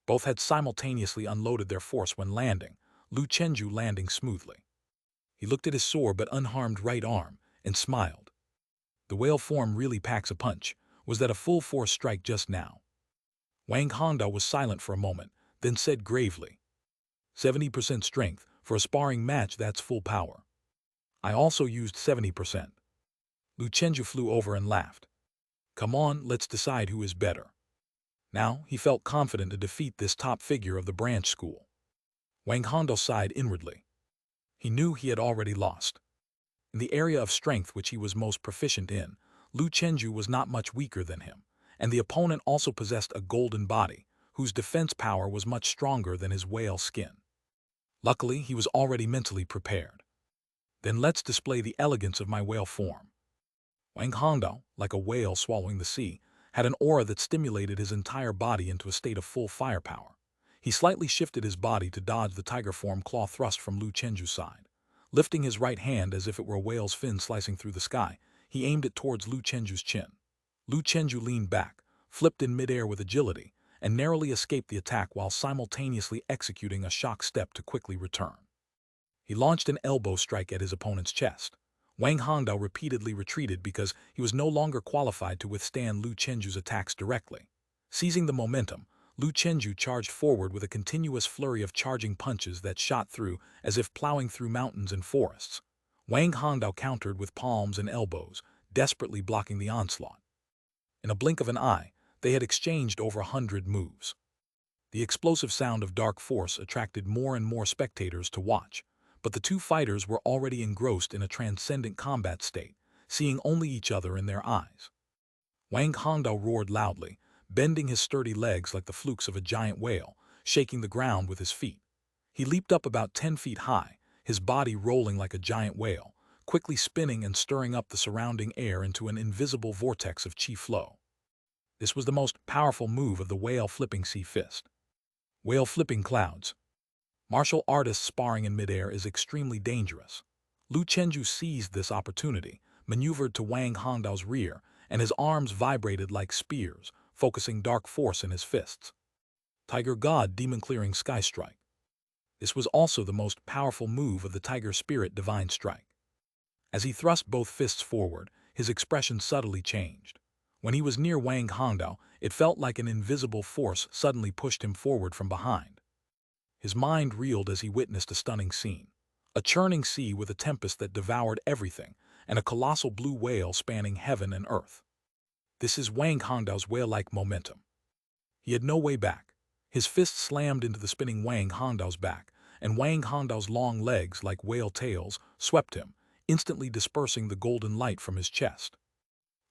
both had simultaneously unloaded their force when landing, Lu Chenju landing smoothly. He looked at his sore but unharmed right arm and smiled. The whale form really packs a punch. Was that a full-force strike just now? Wang Hongdao was silent for a moment, then said gravely, 70% strength, for a sparring match that's full power. I also used 70%. Lu Chenju flew over and laughed. Come on, let's decide who is better. Now he felt confident to defeat this top figure of the branch school. Wang Hongdao sighed inwardly. He knew he had already lost. In the area of strength which he was most proficient in, Lu Chenju was not much weaker than him, and the opponent also possessed a golden body, whose defense power was much stronger than his whale skin. Luckily, he was already mentally prepared. Then let's display the elegance of my whale form. Wang Hongdao, like a whale swallowing the sea, had an aura that stimulated his entire body into a state of full firepower. He slightly shifted his body to dodge the tiger-form claw thrust from Lu Chenju's side. Lifting his right hand as if it were a whale's fin slicing through the sky, he aimed it towards Lu Chenju's chin. Lu Chenju leaned back, flipped in midair with agility, and narrowly escaped the attack while simultaneously executing a shock step to quickly return. He launched an elbow strike at his opponent's chest. Wang Hongdao repeatedly retreated because he was no longer qualified to withstand Lu Chenju's attacks directly. Seizing the momentum, Lu Chenju charged forward with a continuous flurry of charging punches that shot through as if plowing through mountains and forests. Wang Hongdao countered with palms and elbows, desperately blocking the onslaught. In a blink of an eye, they had exchanged over 100 moves. The explosive sound of dark force attracted more and more spectators to watch, but the two fighters were already engrossed in a transcendent combat state, seeing only each other in their eyes. Wang Hongdao roared loudly, bending his sturdy legs like the flukes of a giant whale, shaking the ground with his feet. He leaped up about 10 feet high, his body rolling like a giant whale, quickly spinning and stirring up the surrounding air into an invisible vortex of chi flow. This was the most powerful move of the whale-flipping sea fist. Whale-flipping clouds. Martial artists sparring in midair is extremely dangerous. Lu Chenju seized this opportunity, maneuvered to Wang Hongdao's rear, and his arms vibrated like spears, focusing dark force in his fists. Tiger God Demon Clearing Sky Strike. This was also the most powerful move of the Tiger Spirit Divine Strike. As he thrust both fists forward, his expression subtly changed. When he was near Wang Hongdao, it felt like an invisible force suddenly pushed him forward from behind. His mind reeled as he witnessed a stunning scene. A churning sea with a tempest that devoured everything, and a colossal blue whale spanning heaven and earth. This is Wang Hongdao's whale-like momentum. He had no way back. His fist slammed into the spinning Wang Hongdao's back, and Wang Hongdao's long legs, like whale tails, swept him, instantly dispersing the golden light from his chest.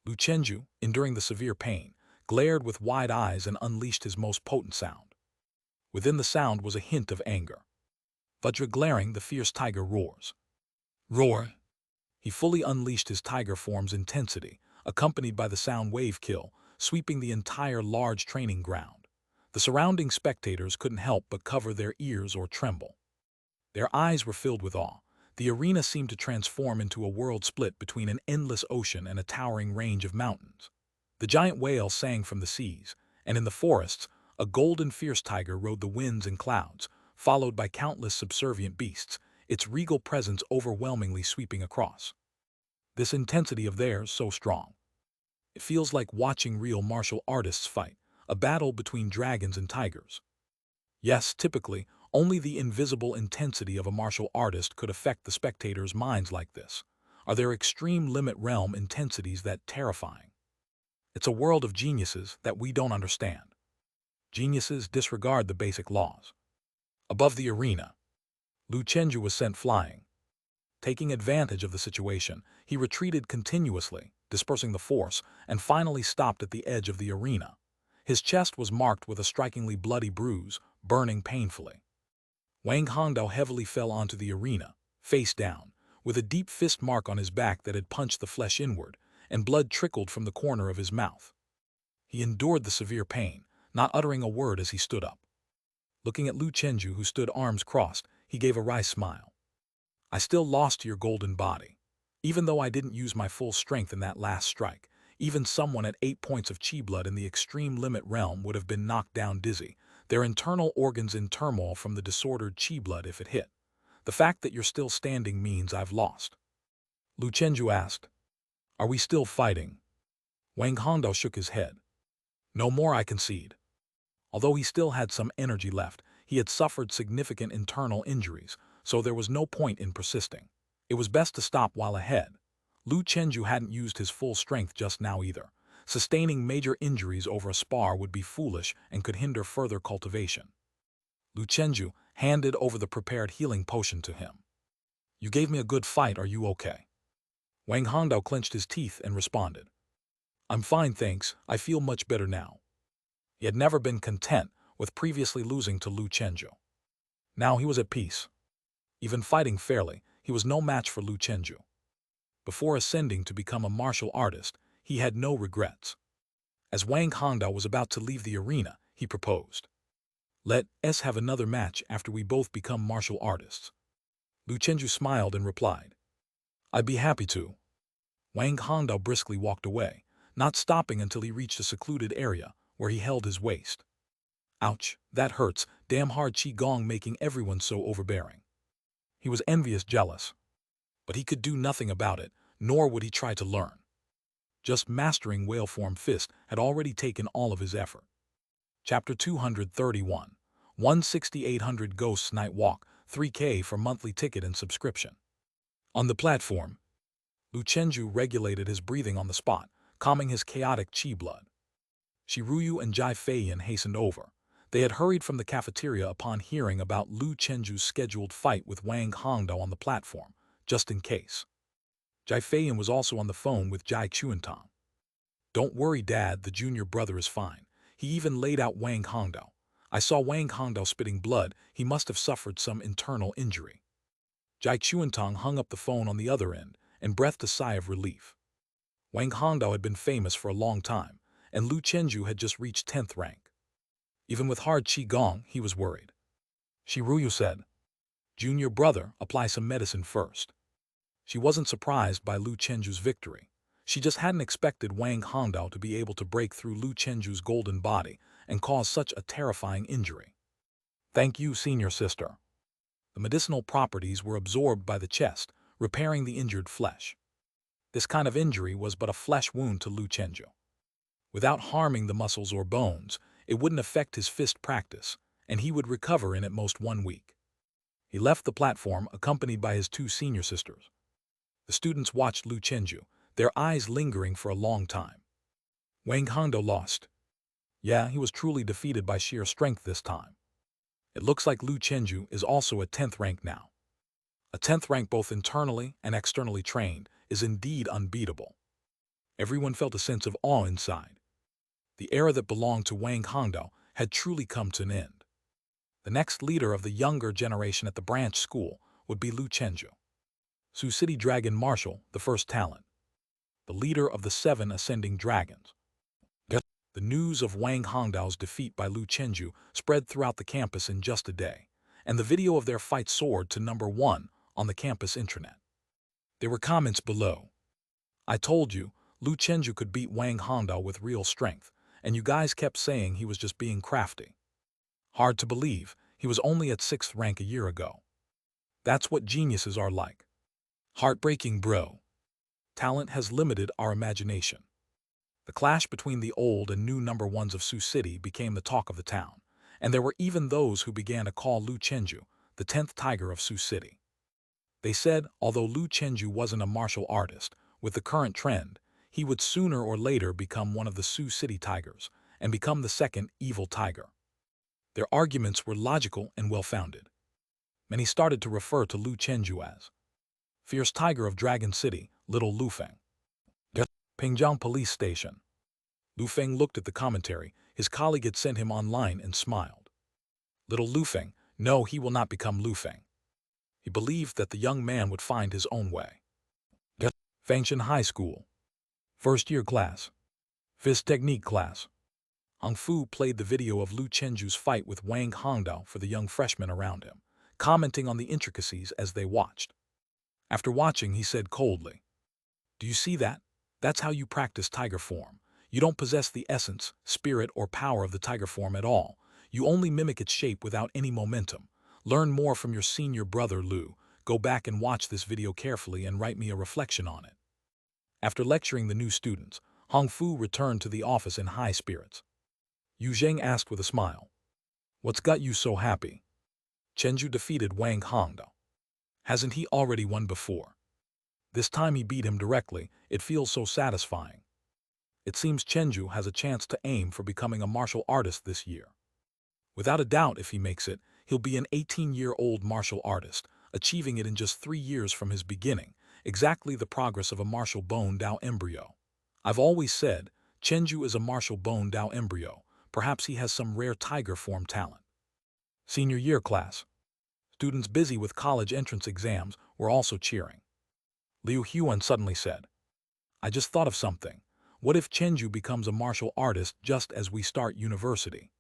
Lu Chenju, enduring the severe pain, glared with wide eyes and unleashed his most potent sound. Within the sound was a hint of anger. Vajra glaring, the fierce tiger roars. Roar! He fully unleashed his tiger form's intensity, accompanied by the sound wave kill, sweeping the entire large training ground. The surrounding spectators couldn't help but cover their ears or tremble. Their eyes were filled with awe. The arena seemed to transform into a world split between an endless ocean and a towering range of mountains. The giant whale sang from the seas, and in the forests, a golden fierce tiger rode the winds and clouds, followed by countless subservient beasts, its regal presence overwhelmingly sweeping across. This intensity of theirs so strong. It feels like watching real martial artists fight, a battle between dragons and tigers. Yes, typically, only the invisible intensity of a martial artist could affect the spectators' minds like this. Are there extreme limit realm intensities that terrifying? It's a world of geniuses that we don't understand. Geniuses disregard the basic laws. Above the arena, Lu Chenju was sent flying. Taking advantage of the situation, he retreated continuously, dispersing the force, and finally stopped at the edge of the arena. His chest was marked with a strikingly bloody bruise, burning painfully. Wang Hongdao heavily fell onto the arena, face down, with a deep fist mark on his back that had punched the flesh inward, and blood trickled from the corner of his mouth. He endured the severe pain, not uttering a word as he stood up. Looking at Lu Chenju, who stood arms crossed, he gave a wry smile. I still lost to your golden body. Even though I didn't use my full strength in that last strike, even someone at 8 points of chi blood in the extreme limit realm would have been knocked down dizzy, their internal organs in turmoil from the disordered chi blood if it hit. The fact that you're still standing means I've lost. Lu Chenju asked, Are we still fighting? Wang Hongdao shook his head. No more, I concede. Although he still had some energy left, he had suffered significant internal injuries, so there was no point in persisting. It was best to stop while ahead. Lu Chenju hadn't used his full strength just now either. Sustaining major injuries over a spar would be foolish and could hinder further cultivation. Lu Chenju handed over the prepared healing potion to him. You gave me a good fight, are you okay? Wang Hongdao clenched his teeth and responded. I'm fine, thanks, I feel much better now. He had never been content with previously losing to Lu Chenju. Now he was at peace. Even fighting fairly, he was no match for Lu Chenju. Before ascending to become a martial artist, he had no regrets. As Wang Hongdao was about to leave the arena, he proposed. Let us have another match after we both become martial artists. Lu Chenju smiled and replied. I'd be happy to. Wang Hongdao briskly walked away, not stopping until he reached a secluded area where he held his waist. Ouch, that hurts, damn hard qigong making everyone so overbearing. He was envious, jealous. But he could do nothing about it, nor would he try to learn. Just mastering whale form fist had already taken all of his effort. Chapter 231, 16800 Ghosts Night Walk, 3K for monthly ticket and subscription. On the platform, Lu Chenju regulated his breathing on the spot, calming his chaotic chi blood. Shiruyu and Jai Feiyan hastened over. They had hurried from the cafeteria upon hearing about Lu Chenju's scheduled fight with Wang Hongdao on the platform, just in case. Jai Feiyan was also on the phone with Jai Chuantong. Don't worry, Dad, the junior brother is fine. He even laid out Wang Hongdao. I saw Wang Hongdao spitting blood, he must have suffered some internal injury. Jai Chuantong hung up the phone on the other end and breathed a sigh of relief. Wang Hongdao had been famous for a long time, and Lu Chenju had just reached 10th rank. Even with hard qigong, he was worried. Shiruyu said, Junior brother, apply some medicine first. She wasn't surprised by Lu Chenju's victory. She just hadn't expected Wang Hongdao to be able to break through Lu Chenju's golden body and cause such a terrifying injury. Thank you, senior sister. The medicinal properties were absorbed by the chest, repairing the injured flesh. This kind of injury was but a flesh wound to Lu Chenju. Without harming the muscles or bones, it wouldn't affect his fist practice, and he would recover in at most 1 week. He left the platform accompanied by his 2 senior sisters. The students watched Lu Chenju, their eyes lingering for a long time. Wang Hongdao lost. Yeah, he was truly defeated by sheer strength this time. It looks like Lu Chenju is also at 10th rank now. A 10th rank both internally and externally trained is indeed unbeatable. Everyone felt a sense of awe inside. The era that belonged to Wang Hongdao had truly come to an end. The next leader of the younger generation at the branch school would be Lu Chenju. Sioux City Dragon Marshal, the first talent. The leader of the 7 ascending dragons. The news of Wang Hongdao's defeat by Lu Chenju spread throughout the campus in just a day, and the video of their fight soared to #1 on the campus intranet. There were comments below. I told you, Lu Chenju could beat Wang Hongdao with real strength, and you guys kept saying he was just being crafty. Hard to believe, he was only at 6th rank a year ago. That's what geniuses are like. Heartbreaking, bro. Talent has limited our imagination. The clash between the old and new number ones of Sioux City became the talk of the town, and there were even those who began to call Lu Chenju the 10th tiger of Sioux City. They said, although Lu Chenju wasn't a martial artist, with the current trend, he would sooner or later become one of the Sioux City tigers and become the second evil tiger. Their arguments were logical and well-founded. Many started to refer to Lu Chenju as Fierce Tiger of Dragon City, Little Lufeng. Pingjiang Police Station. Lufeng looked at the commentary his colleague had sent him online and smiled. Little Lufeng, no, he will not become Lufeng. He believed that the young man would find his own way. Fangshan High School. First-year class. Fist technique class. Hong Fu played the video of Lu Chenju's fight with Wang Hongdao for the young freshmen around him, commenting on the intricacies as they watched. After watching, he said coldly, "Do you see that? That's how you practice tiger form. You don't possess the essence, spirit, or power of the tiger form at all. You only mimic its shape without any momentum. Learn more from your senior brother, Lu. Go back and watch this video carefully and write me a reflection on it." After lecturing the new students, Hong Fu returned to the office in high spirits. Yu Zheng asked with a smile, "What's got you so happy?" Chenju defeated Wang Hongdao. Hasn't he already won before? This time he beat him directly. It feels so satisfying. It seems Chenju has a chance to aim for becoming a martial artist this year. Without a doubt, if he makes it, he'll be an 18-year-old martial artist, achieving it in just 3 years from his beginning, exactly the progress of a martial bone Dao embryo. I've always said, Chenju is a martial bone Dao embryo. Perhaps he has some rare tiger form talent. Senior year class. Students busy with college entrance exams were also cheering. Liu Huan suddenly said, "I just thought of something. What if Chenju becomes a martial artist just as we start university?"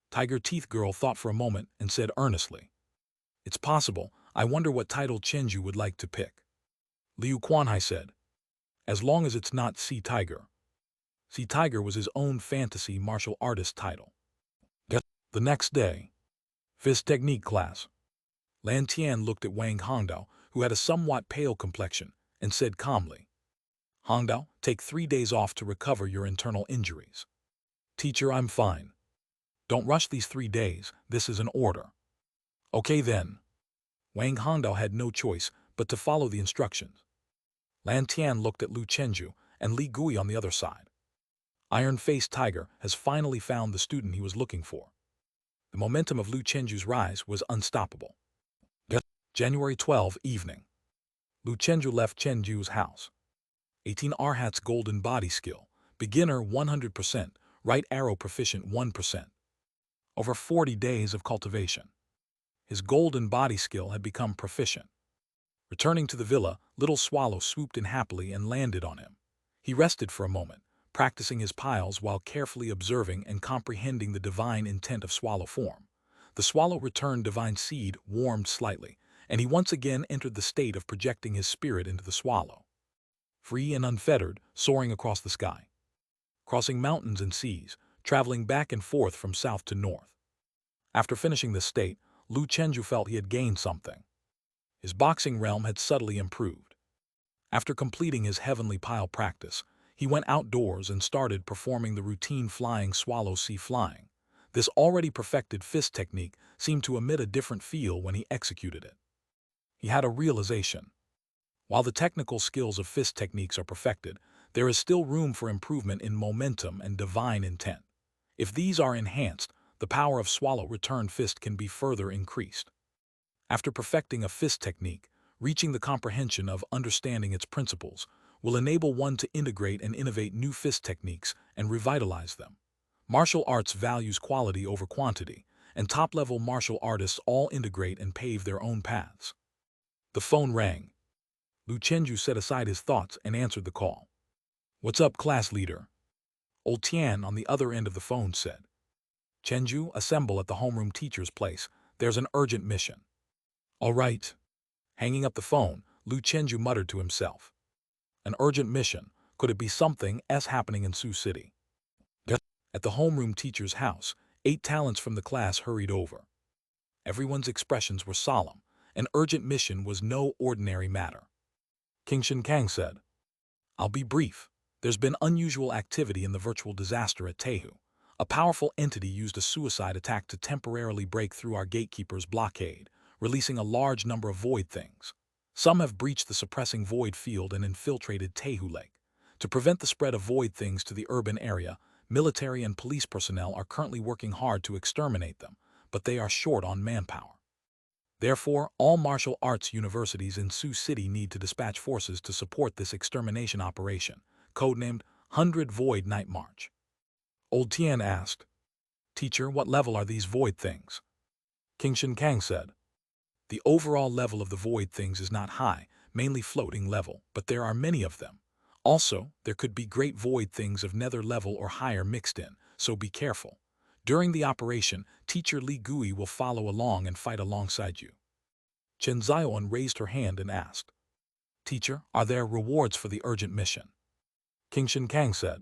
Tiger Teeth Girl thought for a moment and said earnestly, "It's possible. I wonder what title Chenju would like to pick." Liu Quanhai said, "As long as it's not Sea Tiger." Sea Tiger was his own fantasy martial artist title. The next day. Fist technique class. Lan Tian looked at Wang Hongdao, who had a somewhat pale complexion, and said calmly, "Hongdao, take 3 days off to recover your internal injuries." "Teacher, I'm fine." "Don't rush these 3 days, this is an order." "Okay then." Wang Hongdao had no choice but to follow the instructions. Lan Tian looked at Lu Chenju and Li Gui on the other side. Iron-Faced Tiger has finally found the student he was looking for. The momentum of Lu Chenju's rise was unstoppable. January 12 evening. Lu Chenju left Chenju's house. 18 Arhat's golden body skill, beginner 100%, right arrow proficient 1%. Over 40 days of cultivation. His golden body skill had become proficient. Returning to the villa, Little Swallow swooped in happily and landed on him. He rested for a moment, practicing his piles while carefully observing and comprehending the divine intent of swallow form. The swallow returned divine seed warmed slightly, and he once again entered the state of projecting his spirit into the swallow. Free and unfettered, soaring across the sky. Crossing mountains and seas, traveling back and forth from south to north. After finishing this state, Lu Chenju felt he had gained something. His boxing realm had subtly improved. After completing his heavenly pile practice, he went outdoors and started performing the routine flying swallow sea flying. This already perfected fist technique seemed to emit a different feel when he executed it. He had a realization. While the technical skills of fist techniques are perfected, there is still room for improvement in momentum and divine intent. If these are enhanced, the power of swallow return fist can be further increased. After perfecting a fist technique, reaching the comprehension of understanding its principles will enable one to integrate and innovate new fist techniques and revitalize them. Martial arts values quality over quantity, and top-level martial artists all integrate and pave their own paths. The phone rang. Lu Chenju set aside his thoughts and answered the call. "What's up, class leader?" Old Tian on the other end of the phone said. "Chenju, assemble at the homeroom teacher's place. There's an urgent mission." "All right." Hanging up the phone, Lu Chenju muttered to himself. An urgent mission. Could it be something happening in Sioux City? At the homeroom teacher's house, 8 talents from the class hurried over. Everyone's expressions were solemn. An urgent mission was no ordinary matter. King Shin Kang said, "I'll be brief. There's been unusual activity in the virtual disaster at Tehu. A powerful entity used a suicide attack to temporarily break through our gatekeeper's blockade, releasing a large number of void things. Some have breached the suppressing void field and infiltrated Tehu Lake. To prevent the spread of void things to the urban area, military and police personnel are currently working hard to exterminate them, but they are short on manpower. Therefore, all martial arts universities in Sioux City need to dispatch forces to support this extermination operation, codenamed 100 Void Night March. Old Tian asked, "Teacher, what level are these void things?" King Shin Kang said, "The overall level of the void things is not high, mainly floating level, but there are many of them. Also, there could be great void things of nether level or higher mixed in, so be careful. During the operation, Teacher Li Gui will follow along and fight alongside you." Chen Zioan raised her hand and asked, "Teacher, are there rewards for the urgent mission?" King Shin Kang said,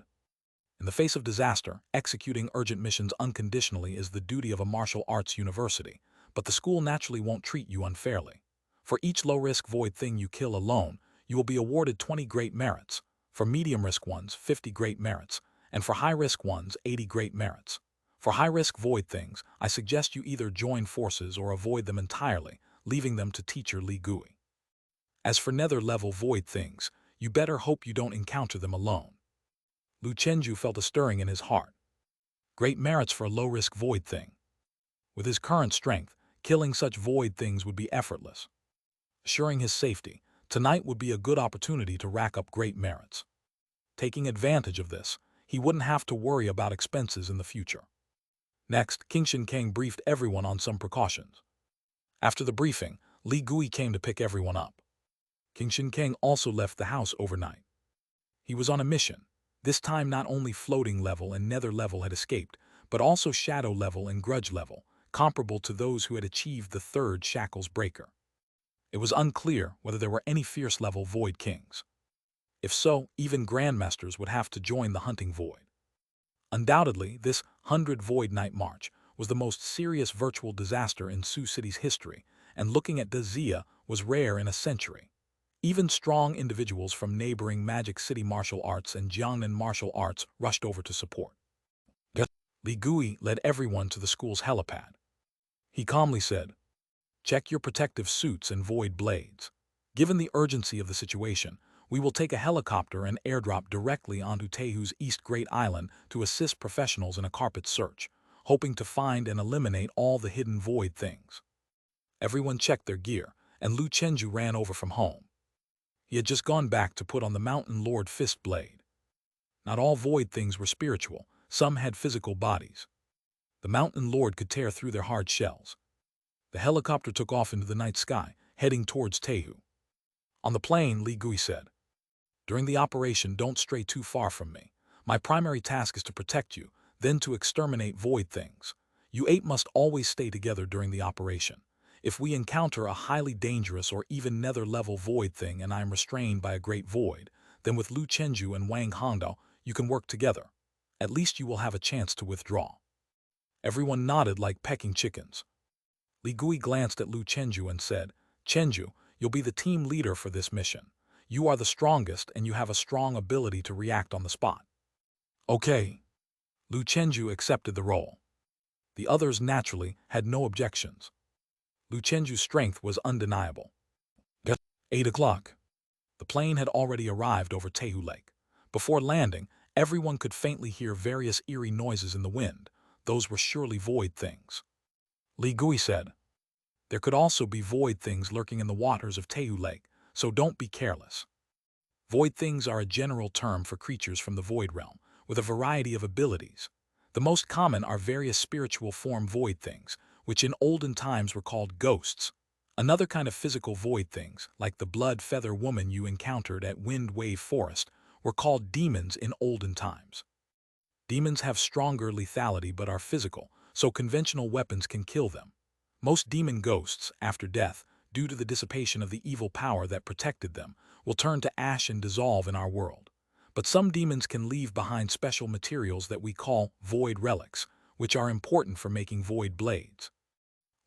"In the face of disaster, executing urgent missions unconditionally is the duty of a martial arts university, but the school naturally won't treat you unfairly. For each low-risk void thing you kill alone, you will be awarded 20 great merits, for medium-risk ones 50 great merits, and for high-risk ones 80 great merits. For high-risk void things, I suggest you either join forces or avoid them entirely, leaving them to Teacher Li Gui. As for nether-level void things, you better hope you don't encounter them alone." Lu Chenju felt a stirring in his heart. Great merits for a low-risk void thing. With his current strength, killing such void things would be effortless. Assuring his safety, tonight would be a good opportunity to rack up great merits. Taking advantage of this, he wouldn't have to worry about expenses in the future. Next, King Shin Kang briefed everyone on some precautions. After the briefing, Li Gui came to pick everyone up. King Shin Kang also left the house overnight. He was on a mission. This time not only floating level and nether level had escaped, but also shadow level and grudge level, comparable to those who had achieved the third shackles breaker. It was unclear whether there were any fierce level void kings. If so, even grandmasters would have to join the hunting void. Undoubtedly, this 100 Void Night March was the most serious virtual disaster in Sioux City's history, and looking at Dazia was rare in a century. Even strong individuals from neighboring Magic City martial arts and Jiangnan martial arts rushed over to support. Li Gui led everyone to the school's helipad. He calmly said, "Check your protective suits and void blades. Given the urgency of the situation, we will take a helicopter and airdrop directly onto Tehu's East Great Island to assist professionals in a carpet search, hoping to find and eliminate all the hidden void things." Everyone checked their gear, and Lu Chenju ran over from home. He had just gone back to put on the Mountain Lord Fist Blade. Not all void things were spiritual, some had physical bodies. The Mountain Lord could tear through their hard shells. The helicopter took off into the night sky, heading towards Tehu. On the plane, Li Gui said, "During the operation, don't stray too far from me. My primary task is to protect you, then to exterminate void things. You 8 must always stay together during the operation. If we encounter a highly dangerous or even nether-level void thing and I am restrained by a great void, then with Lu Chenju and Wang Hongdao, you can work together. At least you will have a chance to withdraw." Everyone nodded like pecking chickens. Li Gui glanced at Lu Chenju and said, "Chenju, you'll be the team leader for this mission. You are the strongest and you have a strong ability to react on the spot." "Okay." Lu Chenju accepted the role. The others naturally had no objections. Lu Chenju's strength was undeniable. 8 o'clock. The plane had already arrived over Tehu Lake. Before landing, everyone could faintly hear various eerie noises in the wind. Those were surely void things. Li Gui said, "There could also be void things lurking in the waters of Tehu Lake, so don't be careless." Void things are a general term for creatures from the void realm, with a variety of abilities. The most common are various spiritual form void things, which in olden times were called ghosts. Another kind of physical void things, like the blood feather woman you encountered at Wind Wave Forest, were called demons in olden times. Demons have stronger lethality but are physical, so conventional weapons can kill them. Most demon ghosts, after death, due to the dissipation of the evil power that protected them, will turn to ash and dissolve in our world. But some demons can leave behind special materials that we call void relics, which are important for making void blades.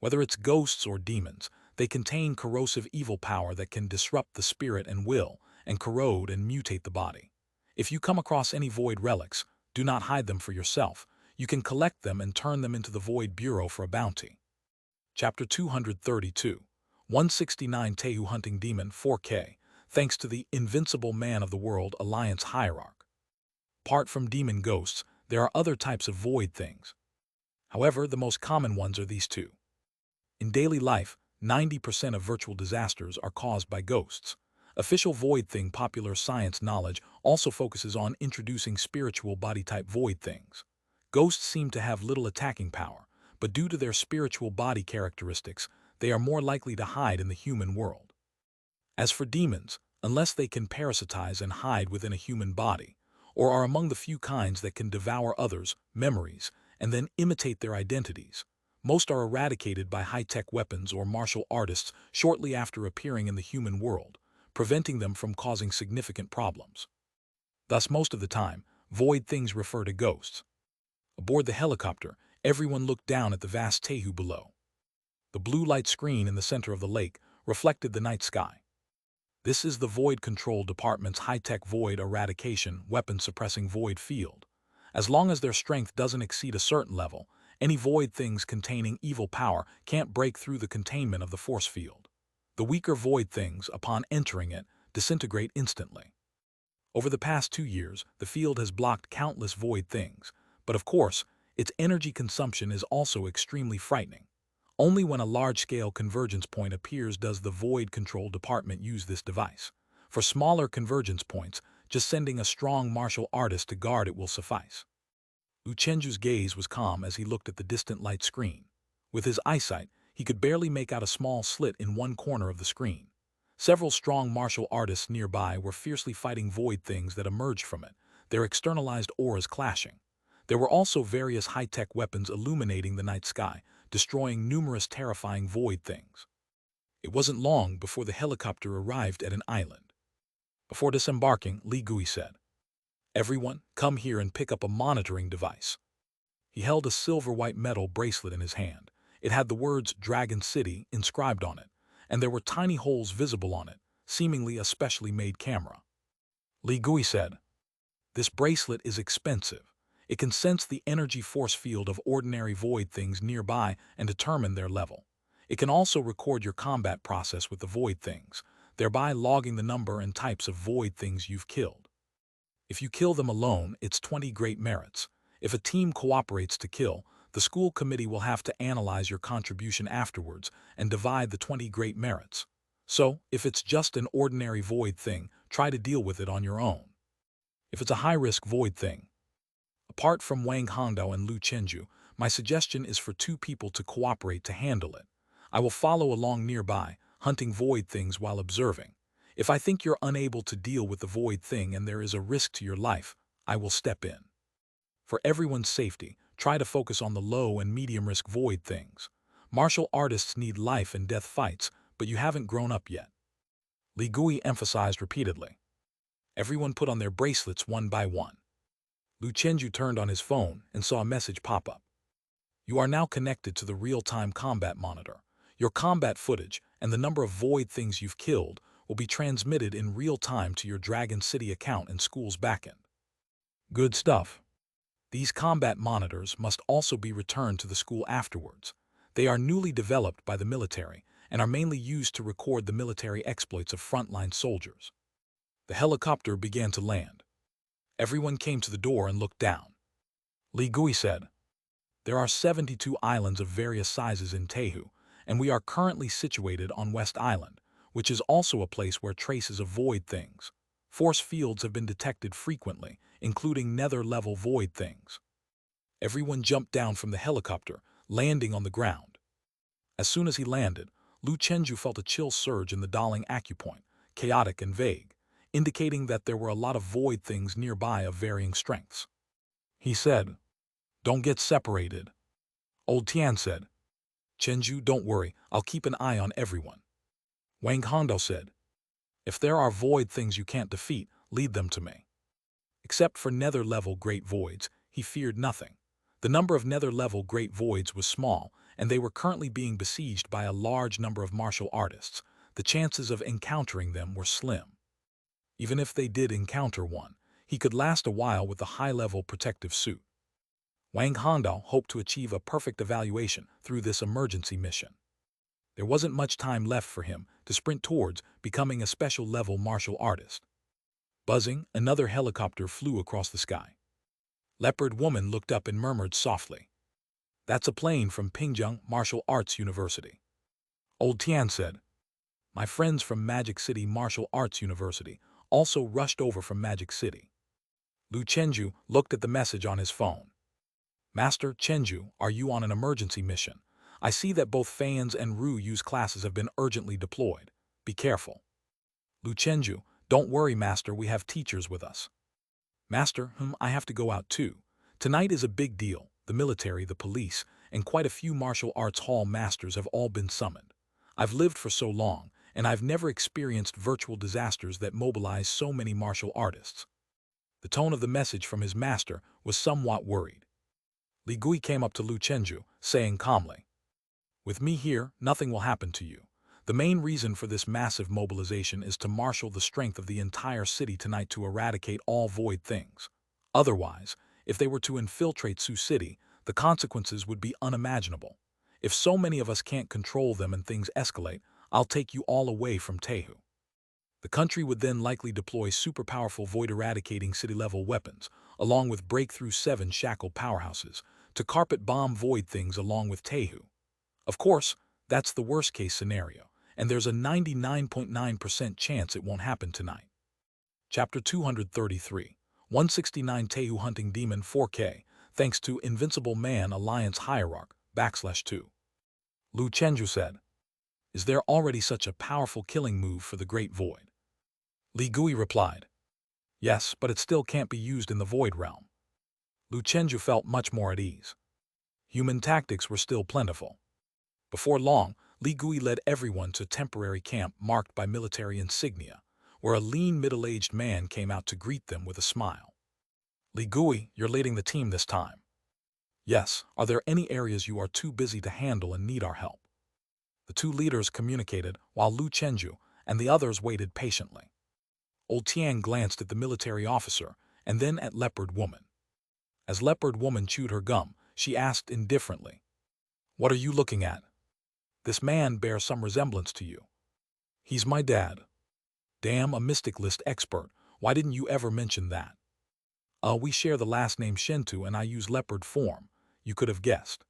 Whether it's ghosts or demons, they contain corrosive evil power that can disrupt the spirit and will, and corrode and mutate the body. If you come across any void relics, do not hide them for yourself. You can collect them and turn them into the Void Bureau for a bounty. Chapter 232, 169 Tehu Hunting Demon 4K, thanks to the Invincible Man of the World Alliance Hierarch. Apart from demon ghosts, there are other types of void things. However, the most common ones are these two. In daily life, 90% of virtual disasters are caused by ghosts. Official void thing popular science knowledge also focuses on introducing spiritual body-type void things. Ghosts seem to have little attacking power, but due to their spiritual body characteristics, they are more likely to hide in the human world. As for demons, unless they can parasitize and hide within a human body, or are among the few kinds that can devour others' memories and then imitate their identities, most are eradicated by high-tech weapons or martial artists shortly after appearing in the human world, preventing them from causing significant problems. Thus, most of the time, void things refer to ghosts. Aboard the helicopter, everyone looked down at the vast Tehu below. The blue light screen in the center of the lake reflected the night sky. This is the Void Control Department's high-tech void eradication weapon-suppressing void field. As long as their strength doesn't exceed a certain level, any void things containing evil power can't break through the containment of the force field. The weaker void things, upon entering it, disintegrate instantly. Over the past 2 years, the field has blocked countless void things, but of course, its energy consumption is also extremely frightening. Only when a large-scale convergence point appears does the Void Control Department use this device. For smaller convergence points, just sending a strong martial artist to guard it will suffice. Lu Chenju's gaze was calm as he looked at the distant light screen. With his eyesight, he could barely make out a small slit in one corner of the screen. Several strong martial artists nearby were fiercely fighting void things that emerged from it, their externalized auras clashing. There were also various high-tech weapons illuminating the night sky, destroying numerous terrifying void things. It wasn't long before the helicopter arrived at an island. Before disembarking, Li Gui said, "Everyone, come here and pick up a monitoring device." He held a silver-white metal bracelet in his hand. It had the words Dragon City inscribed on it, and there were tiny holes visible on it, seemingly a specially made camera. Li Gui said, "This bracelet is expensive. It can sense the energy force field of ordinary void things nearby and determine their level. It can also record your combat process with the void things, thereby logging the number and types of void things you've killed. If you kill them alone, it's 20 great merits. If a team cooperates to kill, the school committee will have to analyze your contribution afterwards and divide the 20 great merits. So, if it's just an ordinary void thing, try to deal with it on your own. If it's a high-risk void thing, apart from Wang Hongdao and Lu Chenju, my suggestion is for 2 people to cooperate to handle it. I will follow along nearby, hunting void things while observing. If I think you're unable to deal with the void thing and there is a risk to your life, I will step in. For everyone's safety, try to focus on the low and medium-risk void things. Martial artists need life and death fights, but you haven't grown up yet." Li Gui emphasized repeatedly. Everyone put on their bracelets one by one. Lu Chenju turned on his phone and saw a message pop up. "You are now connected to the real-time combat monitor. Your combat footage and the number of void things you've killed will be transmitted in real time to your Dragon City account and school's backend." Good stuff. These combat monitors must also be returned to the school afterwards. They are newly developed by the military and are mainly used to record the military exploits of frontline soldiers. The helicopter began to land. Everyone came to the door and looked down. Li Gui said, "There are 72 islands of various sizes in Tehu, and we are currently situated on West Island, which is also a place where traces of void things. Force fields have been detected frequently, including nether-level void things." Everyone jumped down from the helicopter, landing on the ground. As soon as he landed, Lu Chenju felt a chill surge in the Daling acupoint, chaotic and vague, indicating that there were a lot of void things nearby of varying strengths. He said, "Don't get separated." Old Tian said, "Chenju, don't worry, I'll keep an eye on everyone." Wang Hongdao said, "If there are void things you can't defeat, lead them to me." Except for nether-level great voids, he feared nothing. The number of nether-level great voids was small, and they were currently being besieged by a large number of martial artists. The chances of encountering them were slim. Even if they did encounter one, he could last a while with the high-level protective suit. Wang Hongdao hoped to achieve a perfect evaluation through this emergency mission. There wasn't much time left for him to sprint towards becoming a special-level martial artist. Buzzing, another helicopter flew across the sky. Leopard Woman looked up and murmured softly, "That's a plane from Pingjang Martial Arts University." Old Tian said, "My friends from Magic City Martial Arts University also rushed over from Magic City." Lu Chenju looked at the message on his phone. "Master Chenju, are you on an emergency mission? I see that both Fans and Ru Yu's classes have been urgently deployed. Be careful." Lu Chenju, "Don't worry, Master, we have teachers with us." "Master, I have to go out too. Tonight is a big deal. The military, the police, and quite a few martial arts hall masters have all been summoned. I've lived for so long, and I've never experienced virtual disasters that mobilize so many martial artists." The tone of the message from his master was somewhat worried. Li Gui came up to Lu Chenju, saying calmly, "With me here, nothing will happen to you. The main reason for this massive mobilization is to marshal the strength of the entire city tonight to eradicate all void things. Otherwise, if they were to infiltrate Sioux City, the consequences would be unimaginable. If so many of us can't control them and things escalate, I'll take you all away from Tehu. The country would then likely deploy super-powerful void-eradicating city-level weapons, along with Breakthrough 7 shackle powerhouses, to carpet-bomb void things along with Tehu. Of course, that's the worst-case scenario, and there's a 99.9% chance it won't happen tonight." Chapter 233, 169 Tehu Hunting Demon 4K, thanks to Invincible Man Alliance Hierarch, /2. Lu Chenju said, "Is there already such a powerful killing move for the Great Void?" Li Gui replied, "Yes, but it still can't be used in the Void Realm." Lu Chenju felt much more at ease. Human tactics were still plentiful. Before long, Li Gui led everyone to a temporary camp marked by military insignia, where a lean middle-aged man came out to greet them with a smile. "Li Gui, you're leading the team this time." "Yes, are there any areas you are too busy to handle and need our help?" The two leaders communicated while Lu Chenju and the others waited patiently. Old Tian glanced at the military officer and then at Leopard Woman. As Leopard Woman chewed her gum, she asked indifferently, "What are you looking at? This man bears some resemblance to you." "He's my dad." "Damn, a mystic list expert. Why didn't you ever mention that?" We share the last name Shentu and I use leopard form. You could have guessed."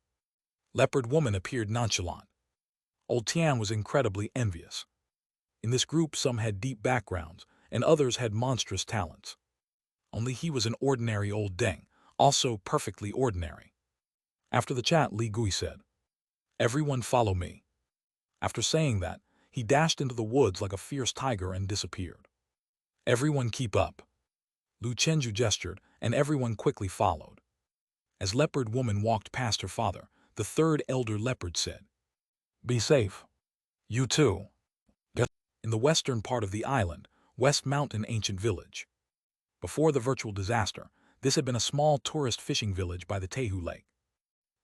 Leopard Woman appeared nonchalant. Old Tian was incredibly envious. In this group, some had deep backgrounds, and others had monstrous talents. Only he was an ordinary old deng, also perfectly ordinary. After the chat, Li Gui said, "Everyone follow me." After saying that, he dashed into the woods like a fierce tiger and disappeared. "Everyone keep up." Lu Chenju gestured, and everyone quickly followed. As Leopard Woman walked past her father, the third elder leopard said, "Be safe. You too." In the western part of the island, West Mountain Ancient Village. Before the virtual disaster, this had been a small tourist fishing village by the Tehu Lake.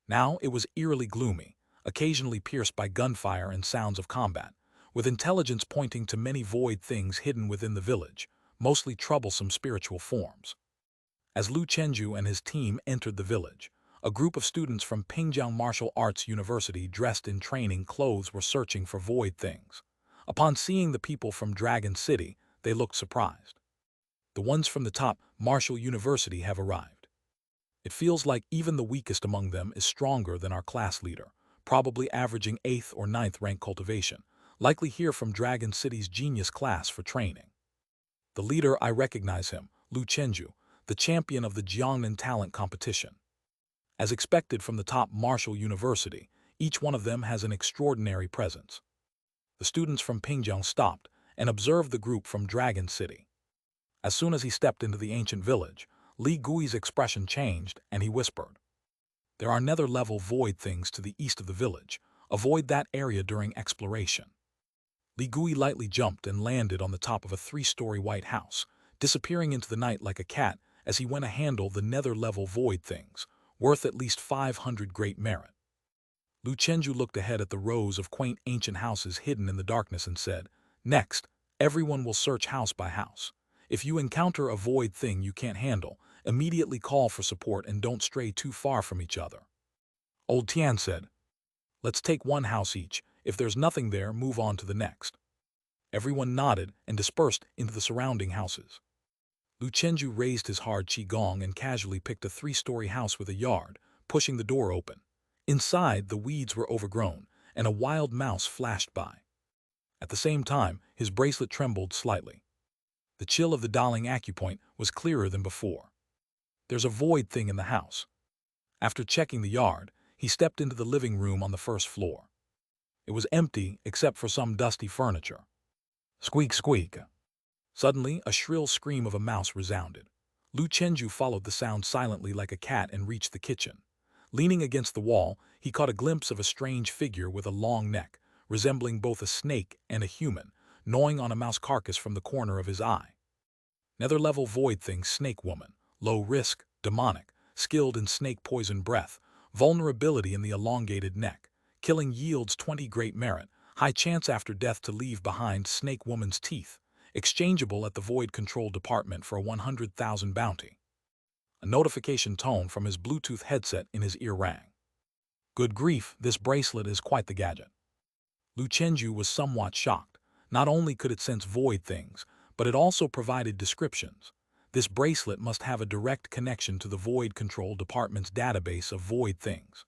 Now it was eerily gloomy, occasionally pierced by gunfire and sounds of combat, with intelligence pointing to many void things hidden within the village, mostly troublesome spiritual forms. As Lu Chenju and his team entered the village, a group of students from Pingjang Martial Arts University dressed in training clothes were searching for void things. Upon seeing the people from Dragon City, they looked surprised. "The ones from the top Martial University have arrived. It feels like even the weakest among them is stronger than our class leader, probably averaging 8th or 9th rank cultivation, likely here from Dragon City's genius class for training. The leader, I recognize him, Lu Chenju, the champion of the Jiangnan talent competition." As expected from the top Martial University, each one of them has an extraordinary presence. The students from Pingjang stopped and observed the group from Dragon City. As soon as he stepped into the ancient village, Li Gui's expression changed and he whispered, "There are nether-level void things to the east of the village. Avoid that area during exploration." Li Gui lightly jumped and landed on the top of a 3-story white house, disappearing into the night like a cat as he went to handle the nether-level void things, worth at least 500 great merit. Lu Chenju looked ahead at the rows of quaint ancient houses hidden in the darkness and said, "Next, everyone will search house by house. If you encounter a void thing you can't handle, immediately call for support and don't stray too far from each other. Old Tian said, "Let's take one house each. If there's nothing there, move on to the next." Everyone nodded and dispersed into the surrounding houses. Lu Chenju raised his hard qigong and casually picked a 3-story house with a yard, pushing the door open. Inside, the weeds were overgrown, and a wild mouse flashed by. At the same time, his bracelet trembled slightly. The chill of the Daling acupoint was clearer than before. There's a void thing in the house. After checking the yard, he stepped into the living room on the first floor. It was empty except for some dusty furniture. Squeak, squeak. Suddenly, a shrill scream of a mouse resounded. Lu Chenju followed the sound silently like a cat and reached the kitchen. Leaning against the wall, he caught a glimpse of a strange figure with a long neck, resembling both a snake and a human, gnawing on a mouse carcass from the corner of his eye. Nether-level void thing snake woman, low risk, demonic, skilled in snake poison breath, vulnerability in the elongated neck. Killing yields 20 great merit, high chance after death to leave behind snake woman's teeth, exchangeable at the void control department for a 100,000 bounty. A notification tone from his Bluetooth headset in his ear rang. Good grief, this bracelet is quite the gadget. Lu Chenju was somewhat shocked. Not only could it sense void things, but it also provided descriptions. This bracelet must have a direct connection to the void control department's database of void things.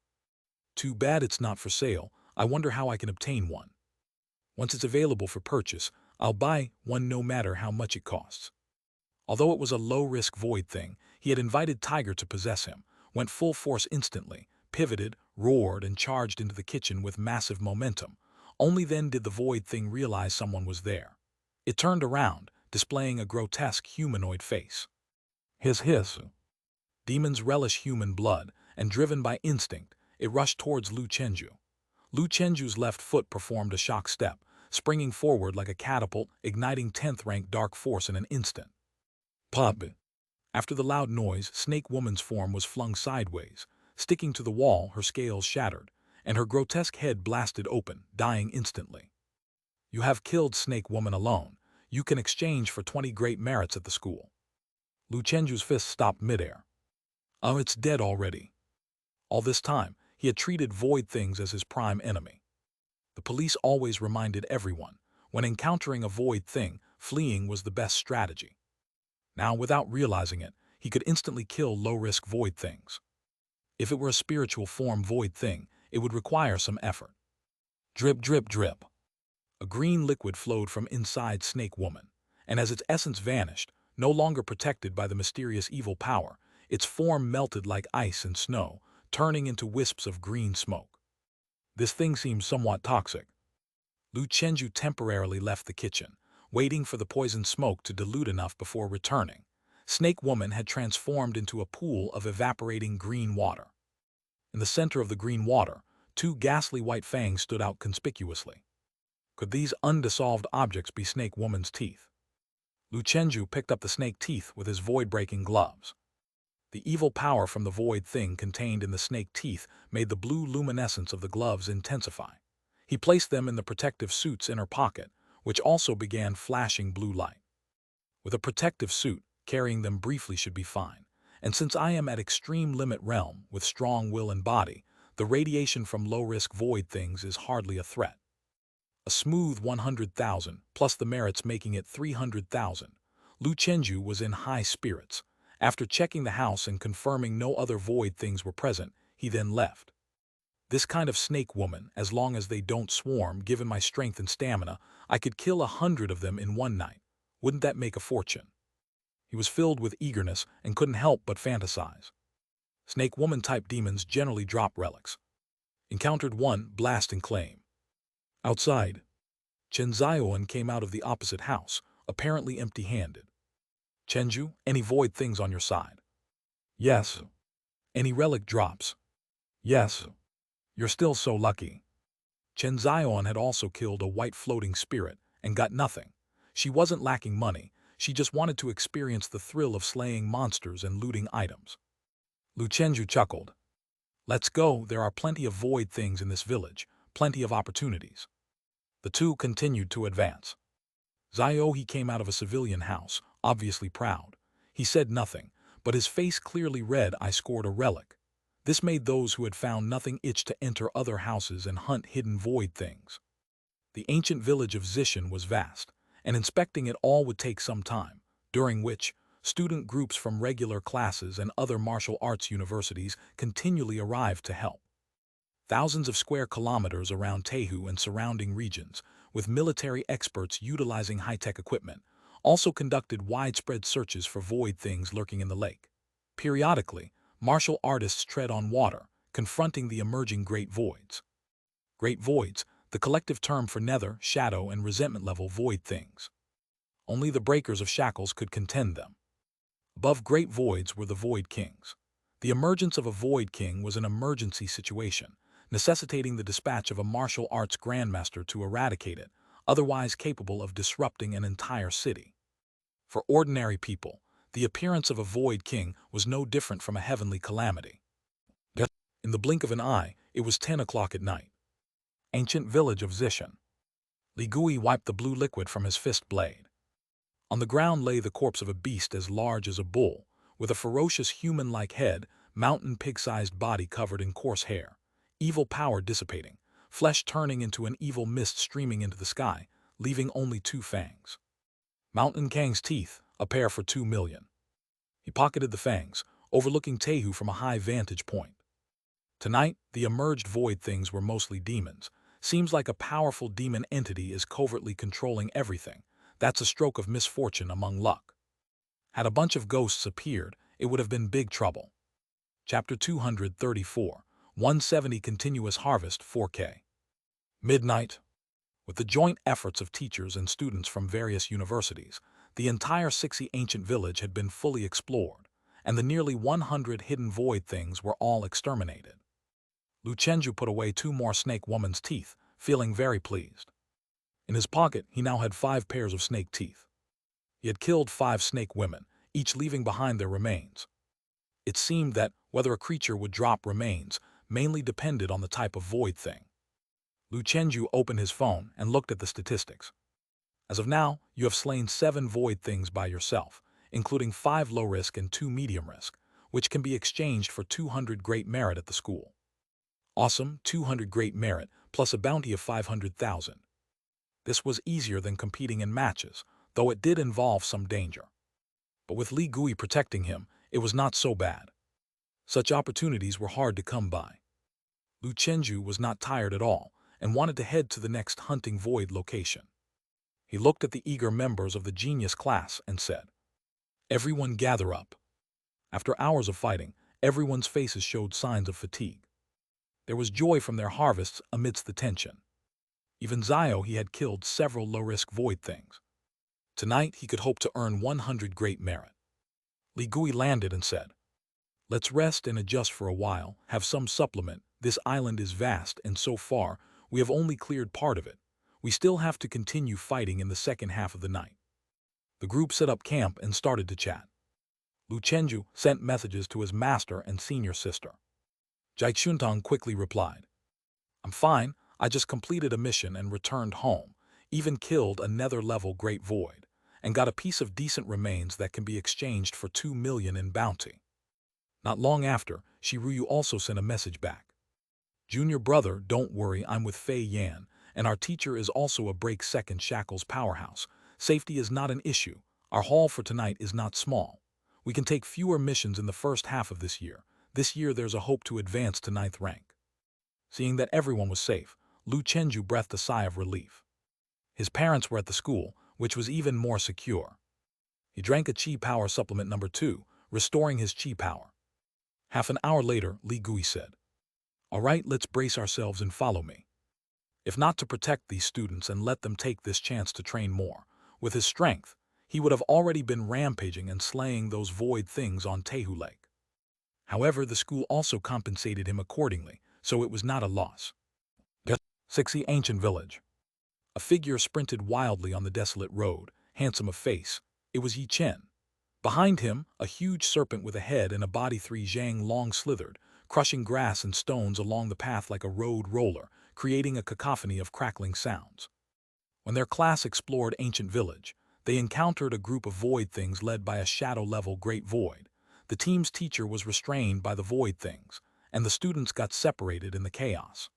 Too bad it's not for sale. I wonder how I can obtain one. Once it's available for purchase, I'll buy one no matter how much it costs. Although it was a low-risk void thing, he had invited Tiger to possess him, went full force instantly, pivoted, roared, and charged into the kitchen with massive momentum. Only then did the void thing realize someone was there. It turned around, displaying a grotesque humanoid face. Hiss. Demons relish human blood, and driven by instinct, it rushed towards Lu Chenju. Lu Chenju's left foot performed a shock step, springing forward like a catapult, igniting 10th-rank dark force in an instant. Pop! After the loud noise, Snake Woman's form was flung sideways. Sticking to the wall, her scales shattered, and her grotesque head blasted open, dying instantly. You have killed Snake Woman alone. You can exchange for 20 great merits at the school. Lu Chenju's fist stopped midair. Oh, it's dead already. All this time, he had treated void things as his prime enemy. The police always reminded everyone, when encountering a void thing, fleeing was the best strategy. Now, without realizing it, he could instantly kill low-risk void things. If it were a spiritual form void thing, it would require some effort. Drip, drip, drip. A green liquid flowed from inside Snake Woman, and as its essence vanished, no longer protected by the mysterious evil power, its form melted like ice and snow, turning into wisps of green smoke. This thing seemed somewhat toxic. Lu Chenju temporarily left the kitchen, waiting for the poison smoke to dilute enough before returning. Snake Woman had transformed into a pool of evaporating green water. In the center of the green water, 2 ghastly white fangs stood out conspicuously. Could these undissolved objects be Snake Woman's teeth? Lu Chenju picked up the snake teeth with his void-breaking gloves. The evil power from the void thing contained in the snake teeth made the blue luminescence of the gloves intensify. He placed them in the protective suit's inner pocket, which also began flashing blue light. With a protective suit, carrying them briefly should be fine, and since I am at extreme limit realm with strong will and body, the radiation from low-risk void things is hardly a threat. A smooth 100,000, plus the merits making it 300,000. Lu Chenju was in high spirits. After checking the house and confirming no other void things were present, he then left. This kind of snake woman, as long as they don't swarm, given my strength and stamina, I could kill 100 of them in one night. Wouldn't that make a fortune? He was filled with eagerness and couldn't help but fantasize. Snake woman-type demons generally drop relics. Encountered one, blast and claim. Outside, Chen Zioan came out of the opposite house, apparently empty-handed. Chenju, any void things on your side? Yes. Any relic drops? Yes. You're still so lucky. Chen Zioan had also killed a white floating spirit and got nothing. She wasn't lacking money, she just wanted to experience the thrill of slaying monsters and looting items. Lu Chenju chuckled. Let's go, there are plenty of void things in this village, plenty of opportunities. The two continued to advance. Ziohe came out of a civilian house, obviously proud. He said nothing, but his face clearly read, "I scored a relic." This made those who had found nothing itch to enter other houses and hunt hidden void things. The ancient village of Zishan was vast, and inspecting it all would take some time, during which student groups from regular classes and other martial arts universities continually arrived to help. Thousands of square kilometers around Tehu and surrounding regions, with military experts utilizing high-tech equipment, also conducted widespread searches for void things lurking in the lake. Periodically, martial artists tread on water, confronting the emerging great voids. Great voids, the collective term for nether, shadow, and resentment-level void things. Only the breakers of shackles could contend them. Above great voids were the void kings. The emergence of a void king was an emergency situation, necessitating the dispatch of a martial arts grandmaster to eradicate it, otherwise capable of disrupting an entire city. For ordinary people, the appearance of a void king was no different from a heavenly calamity. In the blink of an eye, it was 10 o'clock at night. Ancient village of Zishan. Li Gui wiped the blue liquid from his fist blade. On the ground lay the corpse of a beast as large as a bull, with a ferocious human-like head, mountain pig-sized body covered in coarse hair, evil power dissipating, flesh turning into an evil mist streaming into the sky, leaving only 2 fangs. Mountain Kang's teeth, a pair for 2 million. He pocketed the fangs, overlooking Tehu from a high vantage point. Tonight, the emerged void things were mostly demons. Seems like a powerful demon entity is covertly controlling everything. That's a stroke of misfortune among luck. Had a bunch of ghosts appeared, it would have been big trouble. Chapter 234, 170 Continuous Harvest 4K. Midnight. With the joint efforts of teachers and students from various universities, the entire Sixi ancient village had been fully explored, and the nearly 100 hidden void things were all exterminated. Lu Chenju put away 2 more snake woman's teeth, feeling very pleased. In his pocket, he now had 5 pairs of snake teeth. He had killed 5 snake women, each leaving behind their remains. It seemed that whether a creature would drop remains mainly depended on the type of void thing. Lu Chenju opened his phone and looked at the statistics. As of now, you have slain 7 void things by yourself, including 5 low risk and 2 medium risk, which can be exchanged for 200 great merit at the school. Awesome, 200 great merit, plus a bounty of 500,000. This was easier than competing in matches, though it did involve some danger. But with Li Gui protecting him, it was not so bad. Such opportunities were hard to come by. Lu Chenju was not tired at all, and wanted to head to the next hunting void location. He looked at the eager members of the genius class and said, "Everyone gather up." After hours of fighting, everyone's faces showed signs of fatigue. There was joy from their harvests amidst the tension. Even Zio he had killed several low-risk void things. Tonight he could hope to earn 100 great merit. Li Gui landed and said, "Let's rest and adjust for a while, have some supplement. This island is vast and so far, we have only cleared part of it. We still have to continue fighting in the second half of the night." The group set up camp and started to chat. Lu Chenju sent messages to his master and senior sister. Jai Chuntong quickly replied, "I'm fine, I just completed a mission and returned home, even killed a nether-level great void, and got a piece of decent remains that can be exchanged for 2 million in bounty." Not long after, Shiruyu also sent a message back. "Junior brother, don't worry, I'm with Fei Yan, and our teacher is also a break-second shackles powerhouse. Safety is not an issue. Our haul for tonight is not small. We can take fewer missions in the first half of this year. This year there's a hope to advance to 9th rank." Seeing that everyone was safe, Lu Chenju breathed a sigh of relief. His parents were at the school, which was even more secure. He drank a chi power supplement number 2, restoring his chi power. Half an hour later, Li Gui said, "All right, let's brace ourselves and follow me." If not to protect these students and let them take this chance to train more, with his strength, he would have already been rampaging and slaying those void things on Tehu Lake. However, the school also compensated him accordingly, so it was not a loss. Sixi ancient village. A figure sprinted wildly on the desolate road, handsome of face. It was Yi Chen. Behind him, a huge serpent with a head and a body 3 zhang long slithered, crushing grass and stones along the path like a road roller, creating a cacophony of crackling sounds. When their class explored ancient village, They encountered a group of void things led by a shadow-level great void. The team's teacher was restrained by the void things, and the students got separated in the chaos.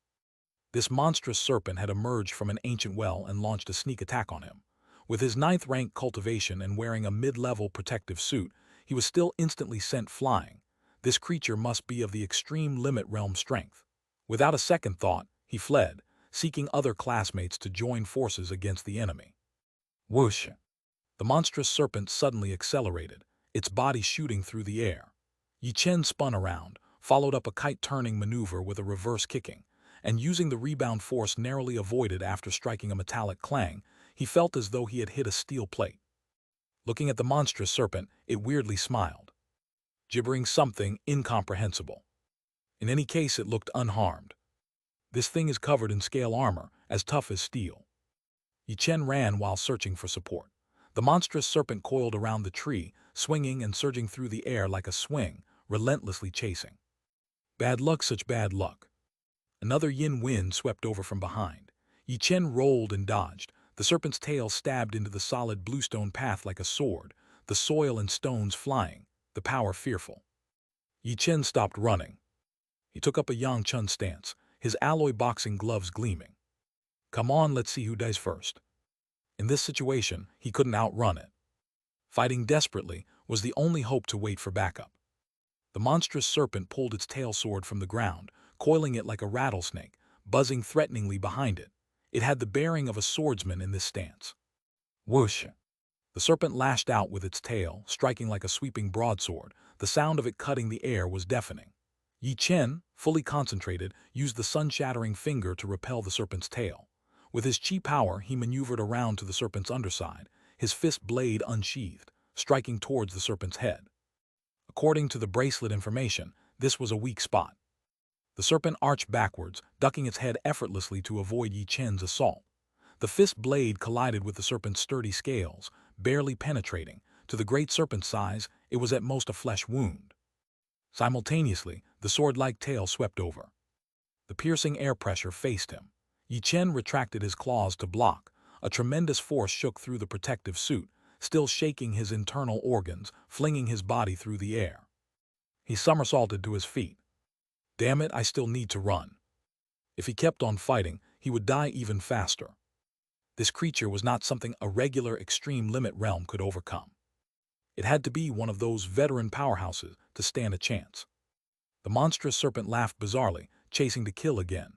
This monstrous serpent had emerged from an ancient well and launched a sneak attack on him. With his 9th rank cultivation and wearing a mid-level protective suit, he was still instantly sent flying. This creature must be of the extreme limit realm strength. Without a second thought, he fled, seeking other classmates to join forces against the enemy. Whoosh! The monstrous serpent suddenly accelerated, its body shooting through the air. Yi Chen spun around, followed up a kite-turning maneuver with a reverse kicking, and using the rebound force narrowly avoided after striking a metallic clang, he felt as though he had hit a steel plate. Looking at the monstrous serpent, it weirdly smiled, gibbering something incomprehensible. In any case, it looked unharmed. This thing is covered in scale armor, as tough as steel. Yi Chen ran while searching for support. The monstrous serpent coiled around the tree, swinging and surging through the air like a swing, relentlessly chasing. Bad luck, such bad luck. Another yin wind swept over from behind. Yi Chen rolled and dodged. The serpent's tail stabbed into the solid bluestone path like a sword, the soil and stones flying, the power fearful. Yi Chen stopped running. He took up a Yang Chun stance, his alloy boxing gloves gleaming. Come on, let's see who dies first. In this situation, he couldn't outrun it. Fighting desperately was the only hope to wait for backup. The monstrous serpent pulled its tail sword from the ground, coiling it like a rattlesnake, buzzing threateningly behind it. It had the bearing of a swordsman in this stance. Whoosh! The serpent lashed out with its tail, striking like a sweeping broadsword. The sound of it cutting the air was deafening. Yi Chen, fully concentrated, used the sun-shattering finger to repel the serpent's tail. With his chi power, he maneuvered around to the serpent's underside, his fist blade unsheathed, striking towards the serpent's head. According to the bracelet information, this was a weak spot. The serpent arched backwards, ducking its head effortlessly to avoid Yi Chen's assault. The fist blade collided with the serpent's sturdy scales, barely penetrating. To the great serpent's size, it was at most a flesh wound. Simultaneously, the sword-like tail swept over. The piercing air pressure faced him. Yi Chen retracted his claws to block. A tremendous force shook through the protective suit, still shaking his internal organs, flinging his body through the air. He somersaulted to his feet. Damn it, I still need to run. If he kept on fighting, he would die even faster. This creature was not something a regular extreme limit realm could overcome. It had to be one of those veteran powerhouses to stand a chance. The monstrous serpent laughed bizarrely, chasing to kill again.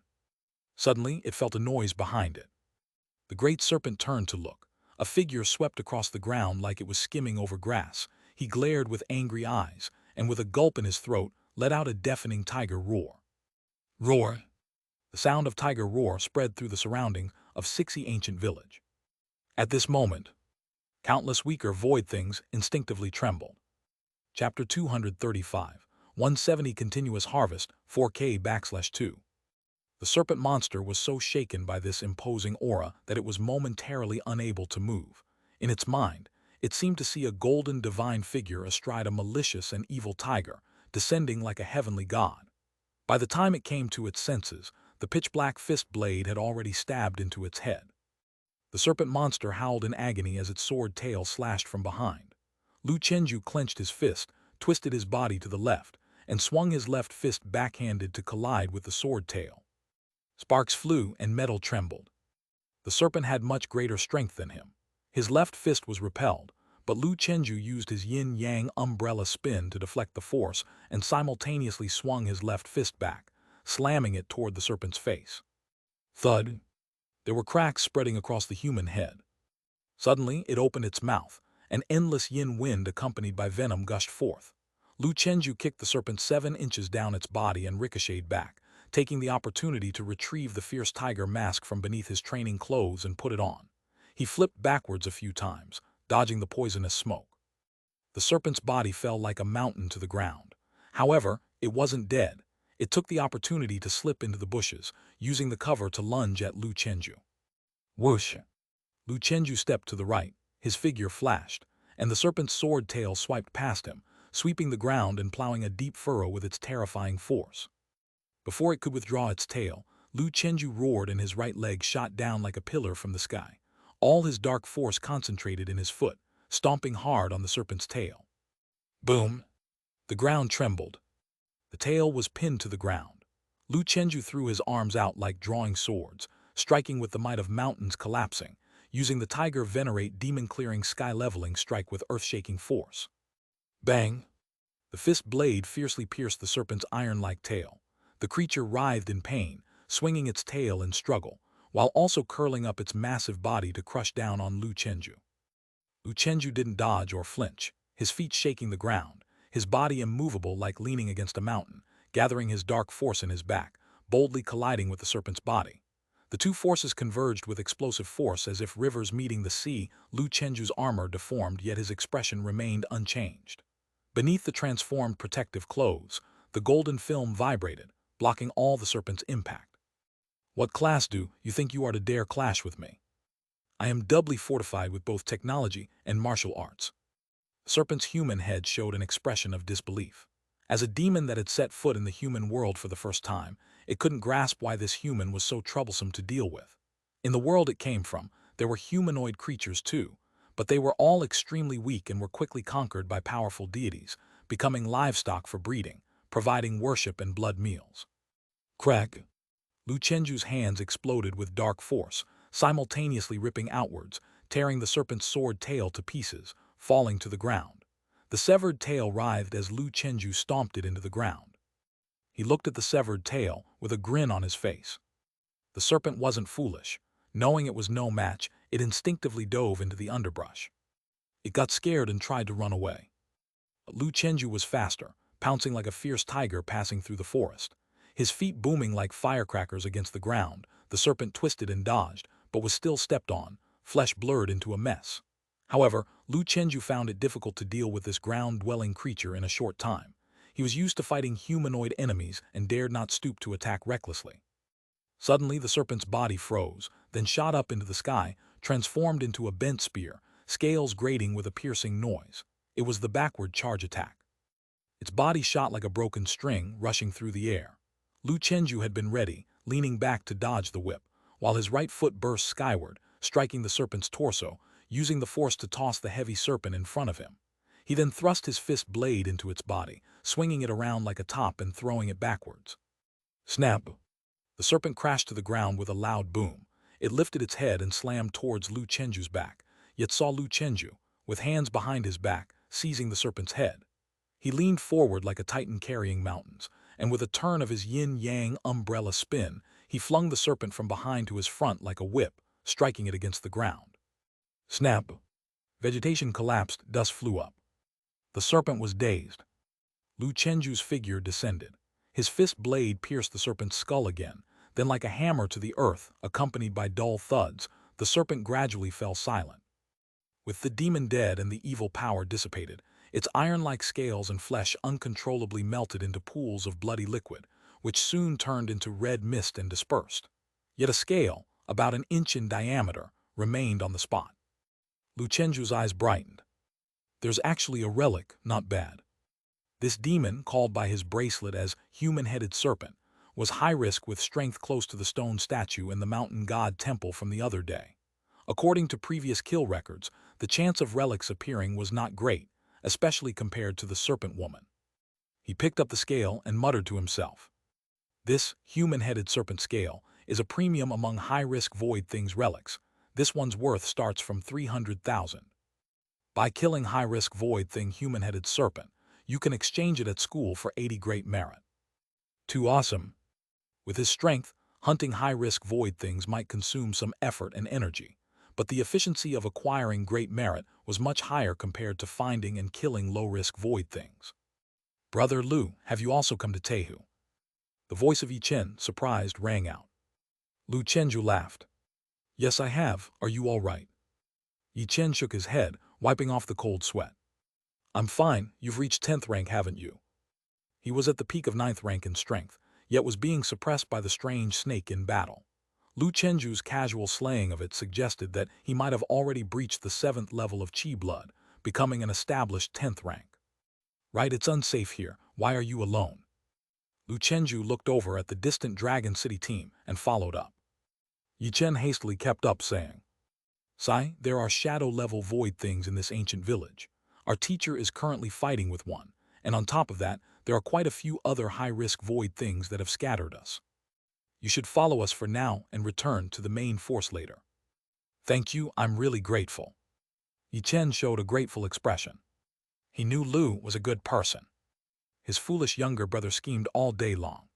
Suddenly, it felt a noise behind it. The great serpent turned to look. A figure swept across the ground like it was skimming over grass. He glared with angry eyes, and with a gulp in his throat, let out a deafening tiger roar. Roar! The sound of tiger roar spread through the surroundings of Sixi ancient village. At this moment, countless weaker void things instinctively trembled. Chapter 235, 170 Continuous Harvest, 4K/2. The serpent monster was so shaken by this imposing aura that it was momentarily unable to move. In its mind, it seemed to see a golden divine figure astride a malicious and evil tiger, descending like a heavenly god. By the time it came to its senses, the pitch-black fist blade had already stabbed into its head. The serpent monster howled in agony as its sword tail slashed from behind. Lu Chenju clenched his fist, twisted his body to the left, and swung his left fist backhanded to collide with the sword tail. Sparks flew and metal trembled. The serpent had much greater strength than him. His left fist was repelled, but Lu Chenju used his yin-yang umbrella spin to deflect the force and simultaneously swung his left fist back, slamming it toward the serpent's face. Thud! There were cracks spreading across the human head. Suddenly, it opened its mouth. An endless yin wind accompanied by venom gushed forth. Lu Chenju kicked the serpent 7 inches down its body and ricocheted back, taking the opportunity to retrieve the fierce tiger mask from beneath his training clothes and put it on. He flipped backwards a few times, dodging the poisonous smoke. The serpent's body fell like a mountain to the ground. However, it wasn't dead. It took the opportunity to slip into the bushes, using the cover to lunge at Lu Chenju. Whoosh! Lu Chenju stepped to the right, his figure flashed, and the serpent's sword tail swiped past him, sweeping the ground and plowing a deep furrow with its terrifying force. Before it could withdraw its tail, Lu Chenju roared and his right leg shot down like a pillar from the sky. all his dark force concentrated in his foot, stomping hard on the serpent's tail. Boom! The ground trembled. The tail was pinned to the ground. Lu Chenju threw his arms out like drawing swords, striking with the might of mountains collapsing, using the tiger venerate demon-clearing sky-leveling strike with earth-shaking force. Bang! The fist blade fiercely pierced the serpent's iron-like tail. The creature writhed in pain, swinging its tail in struggle, while also curling up its massive body to crush down on Lu Chenju. Lu Chenju didn't dodge or flinch, his feet shaking the ground, his body immovable like leaning against a mountain, gathering his dark force in his back, boldly colliding with the serpent's body. The two forces converged with explosive force as if rivers meeting the sea. Lu Chenju's armor deformed, yet his expression remained unchanged. Beneath the transformed protective clothes, the golden film vibrated, blocking all the serpent's impact. What class do you think you are to dare clash with me? I am doubly fortified with both technology and martial arts. The serpent's human head showed an expression of disbelief. As a demon that had set foot in the human world for the first time, it couldn't grasp why this human was so troublesome to deal with. In the world it came from, there were humanoid creatures too, but they were all extremely weak and were quickly conquered by powerful deities, becoming livestock for breeding, providing worship and blood meals. Crack! Lu Chenju's hands exploded with dark force, simultaneously ripping outwards, tearing the serpent's sword tail to pieces, falling to the ground. The severed tail writhed as Lu Chenju stomped it into the ground. He looked at the severed tail with a grin on his face. The serpent wasn't foolish. Knowing it was no match, it instinctively dove into the underbrush. It got scared and tried to run away. But Lu Chenju was faster, pouncing like a fierce tiger passing through the forest. His feet booming like firecrackers against the ground, the serpent twisted and dodged, but was still stepped on, flesh blurred into a mess. However, Lu Chenju found it difficult to deal with this ground-dwelling creature in a short time. He was used to fighting humanoid enemies and dared not stoop to attack recklessly. Suddenly, the serpent's body froze, then shot up into the sky, transformed into a bent spear, scales grating with a piercing noise. It was the backward charge attack. Its body shot like a broken string, rushing through the air. Lu Chenju had been ready, leaning back to dodge the whip, while his right foot burst skyward, striking the serpent's torso, using the force to toss the heavy serpent in front of him. He then thrust his fist blade into its body, swinging it around like a top and throwing it backwards. Snap! The serpent crashed to the ground with a loud boom. It lifted its head and slammed towards Lu Chenju's back, yet saw Lu Chenju, with hands behind his back, seizing the serpent's head. He leaned forward like a titan carrying mountains, and with a turn of his yin-yang umbrella spin, he flung the serpent from behind to his front like a whip, striking it against the ground. Snap! Vegetation collapsed, dust flew up. The serpent was dazed. Lu Chenju's figure descended. His fist blade pierced the serpent's skull again, then like a hammer to the earth, accompanied by dull thuds, the serpent gradually fell silent. With the demon dead and the evil power dissipated, its iron-like scales and flesh uncontrollably melted into pools of bloody liquid, which soon turned into red mist and dispersed. Yet a scale, about an inch in diameter, remained on the spot. Lu Chenju's eyes brightened. There's actually a relic, not bad. This demon, called by his bracelet as human-headed serpent, was high risk with strength close to the stone statue in the mountain god temple from the other day. According to previous kill records, the chance of relics appearing was not great, especially compared to the serpent woman. He picked up the scale and muttered to himself. This human-headed serpent scale is a premium among high-risk void things relics. This one's worth starts from 300,000. By killing high-risk void thing human-headed serpent, you can exchange it at school for 80 great merit. Too awesome. With his strength, hunting high-risk void things might consume some effort and energy, but the efficiency of acquiring great merit was much higher compared to finding and killing low-risk void things. Brother Lu, have you also come to Tehu? The voice of Yi Chen, surprised, rang out. Lu Chenju laughed. Yes, I have. Are you all right? Yi Chen shook his head, wiping off the cold sweat. I'm fine. You've reached 10th rank, haven't you? He was at the peak of 9th rank in strength, yet was being suppressed by the strange snake in battle. Lu Chenju's casual slaying of it suggested that he might have already breached the 7th level of Qi blood, becoming an established 10th rank. Right, it's unsafe here. Why are you alone? Lu Chenju looked over at the distant Dragon City team and followed up. Yi Chen hastily kept up, saying, Sai, there are shadow-level void things in this ancient village. Our teacher is currently fighting with one, and on top of that, there are quite a few other high-risk void things that have scattered us. You should follow us for now and return to the main force later. Thank you, I'm really grateful. Yi Chen showed a grateful expression. He knew Lu was a good person. His foolish younger brother schemed all day long.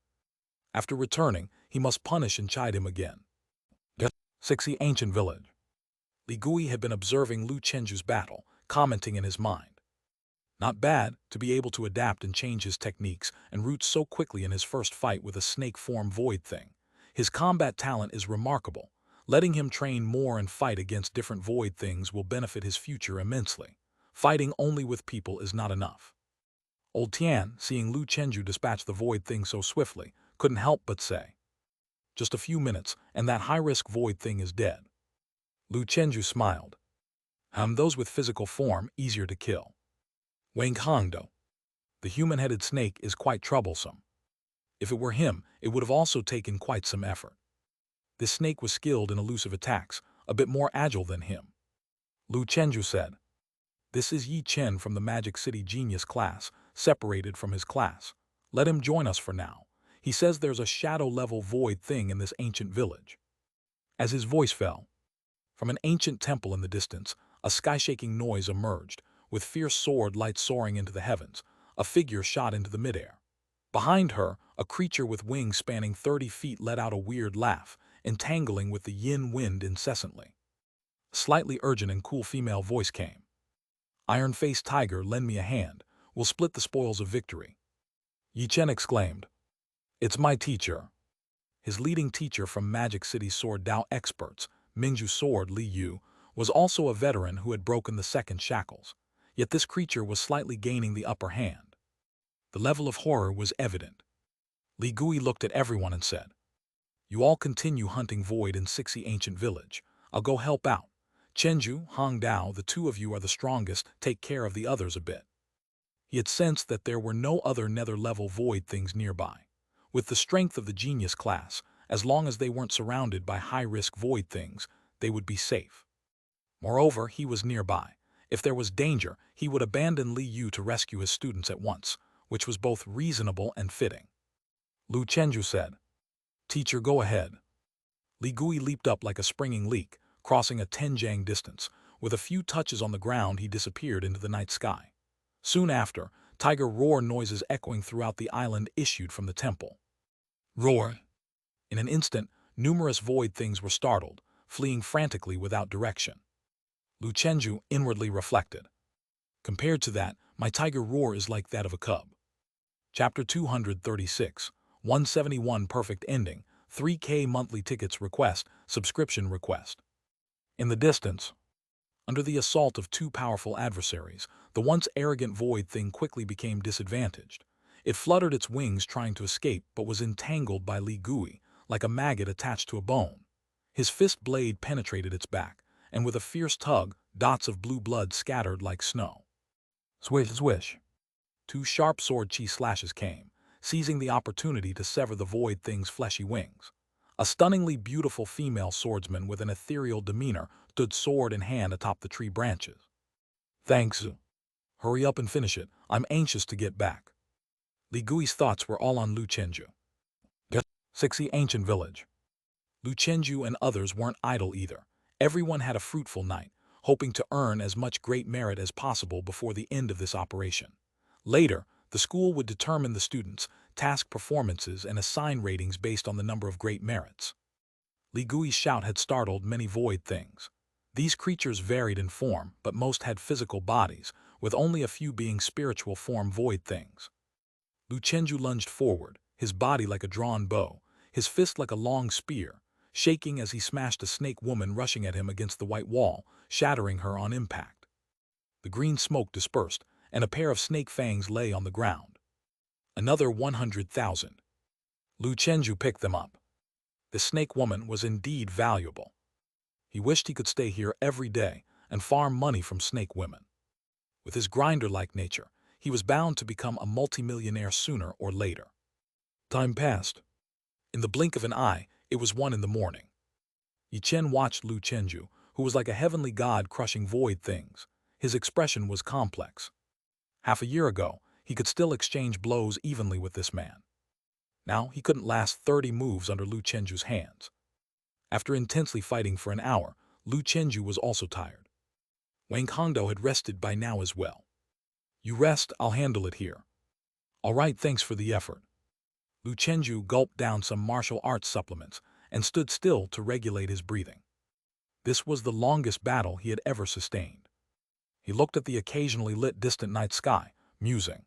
After returning, he must punish and chide him again. 60 Ancient Village. Li Gui had been observing Lu Chenju's battle, commenting in his mind. Not bad to be able to adapt and change his techniques and route so quickly in his first fight with a snake-form void thing. His combat talent is remarkable. Letting him train more and fight against different void things will benefit his future immensely. Fighting only with people is not enough. Old Tian, seeing Lu Chenju dispatch the void thing so swiftly, couldn't help but say, "Just a few minutes, and that high-risk void thing is dead." Lu Chenju smiled. Those with physical form easier to kill. Wang Hongdo. The human-headed snake is quite troublesome. If it were him, it would have also taken quite some effort. This snake was skilled in elusive attacks, a bit more agile than him. Lu Chenju said, "This is Yi Chen from the Magic City Genius class, separated from his class. Let him join us for now. He says there's a shadow-level void thing in this ancient village." As his voice fell, from an ancient temple in the distance, a sky-shaking noise emerged, with fierce sword light soaring into the heavens. A figure shot into the midair. Behind her, a creature with wings spanning 30 feet let out a weird laugh, entangling with the yin wind incessantly. A slightly urgent and cool female voice came. "Iron-faced tiger, lend me a hand. We'll split the spoils of victory." Yi Chen exclaimed, "It's my teacher." His leading teacher from Magic City's Sword Dao experts, Mingju Sword Li Yu, was also a veteran who had broken the second shackles. Yet this creature was slightly gaining the upper hand. The level of horror was evident. Li Gui looked at everyone and said, "You all continue hunting void in 60 Ancient Village. I'll go help out. Chenju, Hong Dao, the two of you are the strongest, take care of the others a bit." He had sensed that there were no other nether-level void things nearby. With the strength of the genius class, as long as they weren't surrounded by high-risk void things, they would be safe. Moreover, he was nearby. If there was danger, he would abandon Li Yu to rescue his students at once, which was both reasonable and fitting. Lu Chenju said, "Teacher, go ahead." Li Gui leaped up like a springing leak, crossing a 10-jang distance. With a few touches on the ground, he disappeared into the night sky. Soon after, tiger roar noises echoing throughout the island issued from the temple. Roar! In an instant, numerous void things were startled, fleeing frantically without direction. Lu Chenju inwardly reflected. Compared to that, my tiger roar is like that of a cub. Chapter 236, 171 Perfect Ending, 3K Monthly Tickets Request, Subscription Request. In the distance, under the assault of two powerful adversaries, the once arrogant void thing quickly became disadvantaged. It fluttered its wings trying to escape but was entangled by Li Gui, like a maggot attached to a bone. His fist blade penetrated its back, and with a fierce tug, dots of blue blood scattered like snow. Swish, swish. Two sharp sword chi slashes came, seizing the opportunity to sever the void thing's fleshy wings. A stunningly beautiful female swordsman with an ethereal demeanor stood sword in hand atop the tree branches. "Thanks. Hurry up and finish it. I'm anxious to get back." Li Gui's thoughts were all on Lu Chenju. 60 Ancient Village. Lu Chenju and others weren't idle either. Everyone had a fruitful night, hoping to earn as much great merit as possible before the end of this operation. Later, the school would determine the students, task performances, and assign ratings based on the number of great merits. Li Gui's shout had startled many void things. These creatures varied in form, but most had physical bodies, with only a few being spiritual form void things. Lu Chenju lunged forward, his body like a drawn bow, his fist like a long spear, shaking as he smashed a snake woman rushing at him against the white wall, shattering her on impact. The green smoke dispersed, and a pair of snake fangs lay on the ground. Another 100,000. Lu Chenju picked them up. The snake woman was indeed valuable. He wished he could stay here every day and farm money from snake women. With his grinder-like nature, he was bound to become a multimillionaire sooner or later. Time passed. In the blink of an eye, it was 1 in the morning. Yi Chen watched Lu Chenju, who was like a heavenly god crushing void things. His expression was complex. Half a year ago, he could still exchange blows evenly with this man. Now he couldn't last 30 moves under Lu Chenju's hands. After intensely fighting for an hour, Lu Chenju was also tired. Wang Hongdao had rested by now as well. "You rest, I'll handle it here." "All right, thanks for the effort." Lu Chenju gulped down some martial arts supplements and stood still to regulate his breathing. This was the longest battle he had ever sustained. He looked at the occasionally lit distant night sky, musing.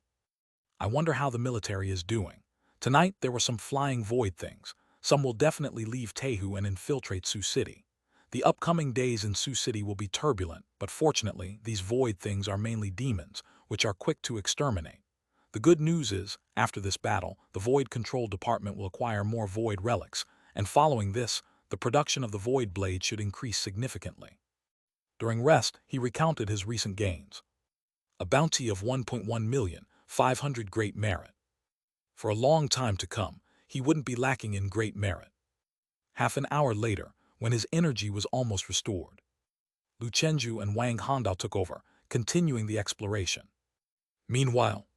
"I wonder how the military is doing. Tonight there were some flying void things. Some will definitely leave Tehu and infiltrate Sioux City. The upcoming days in Sioux City will be turbulent, but fortunately these void things are mainly demons, which are quick to exterminate. The good news is, after this battle, the Void Control Department will acquire more void relics, and following this, the production of the Void Blade should increase significantly." During rest, he recounted his recent gains. A bounty of 1.1 million, 500 great merit. For a long time to come, he wouldn't be lacking in great merit. Half an hour later, when his energy was almost restored, Lu Chenju and Wang Hongdao took over, continuing the exploration. Meanwhile,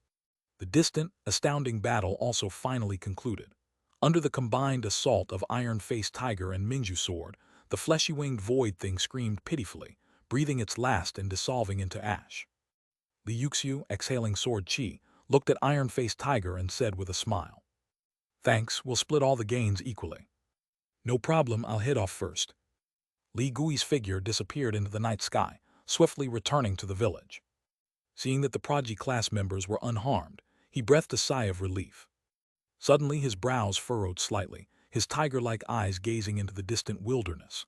the distant, astounding battle also finally concluded. Under the combined assault of Iron-Faced Tiger and Mingju Sword, the fleshy-winged void thing screamed pitifully, breathing its last and dissolving into ash. Li Yuxiu, exhaling sword chi, looked at Iron-Faced Tiger and said with a smile, "Thanks, we'll split all the gains equally." "No problem, I'll head off first." Li Gui's figure disappeared into the night sky, swiftly returning to the village. Seeing that the Prodigy class members were unharmed, he breathed a sigh of relief. Suddenly his brows furrowed slightly, his tiger-like eyes gazing into the distant wilderness.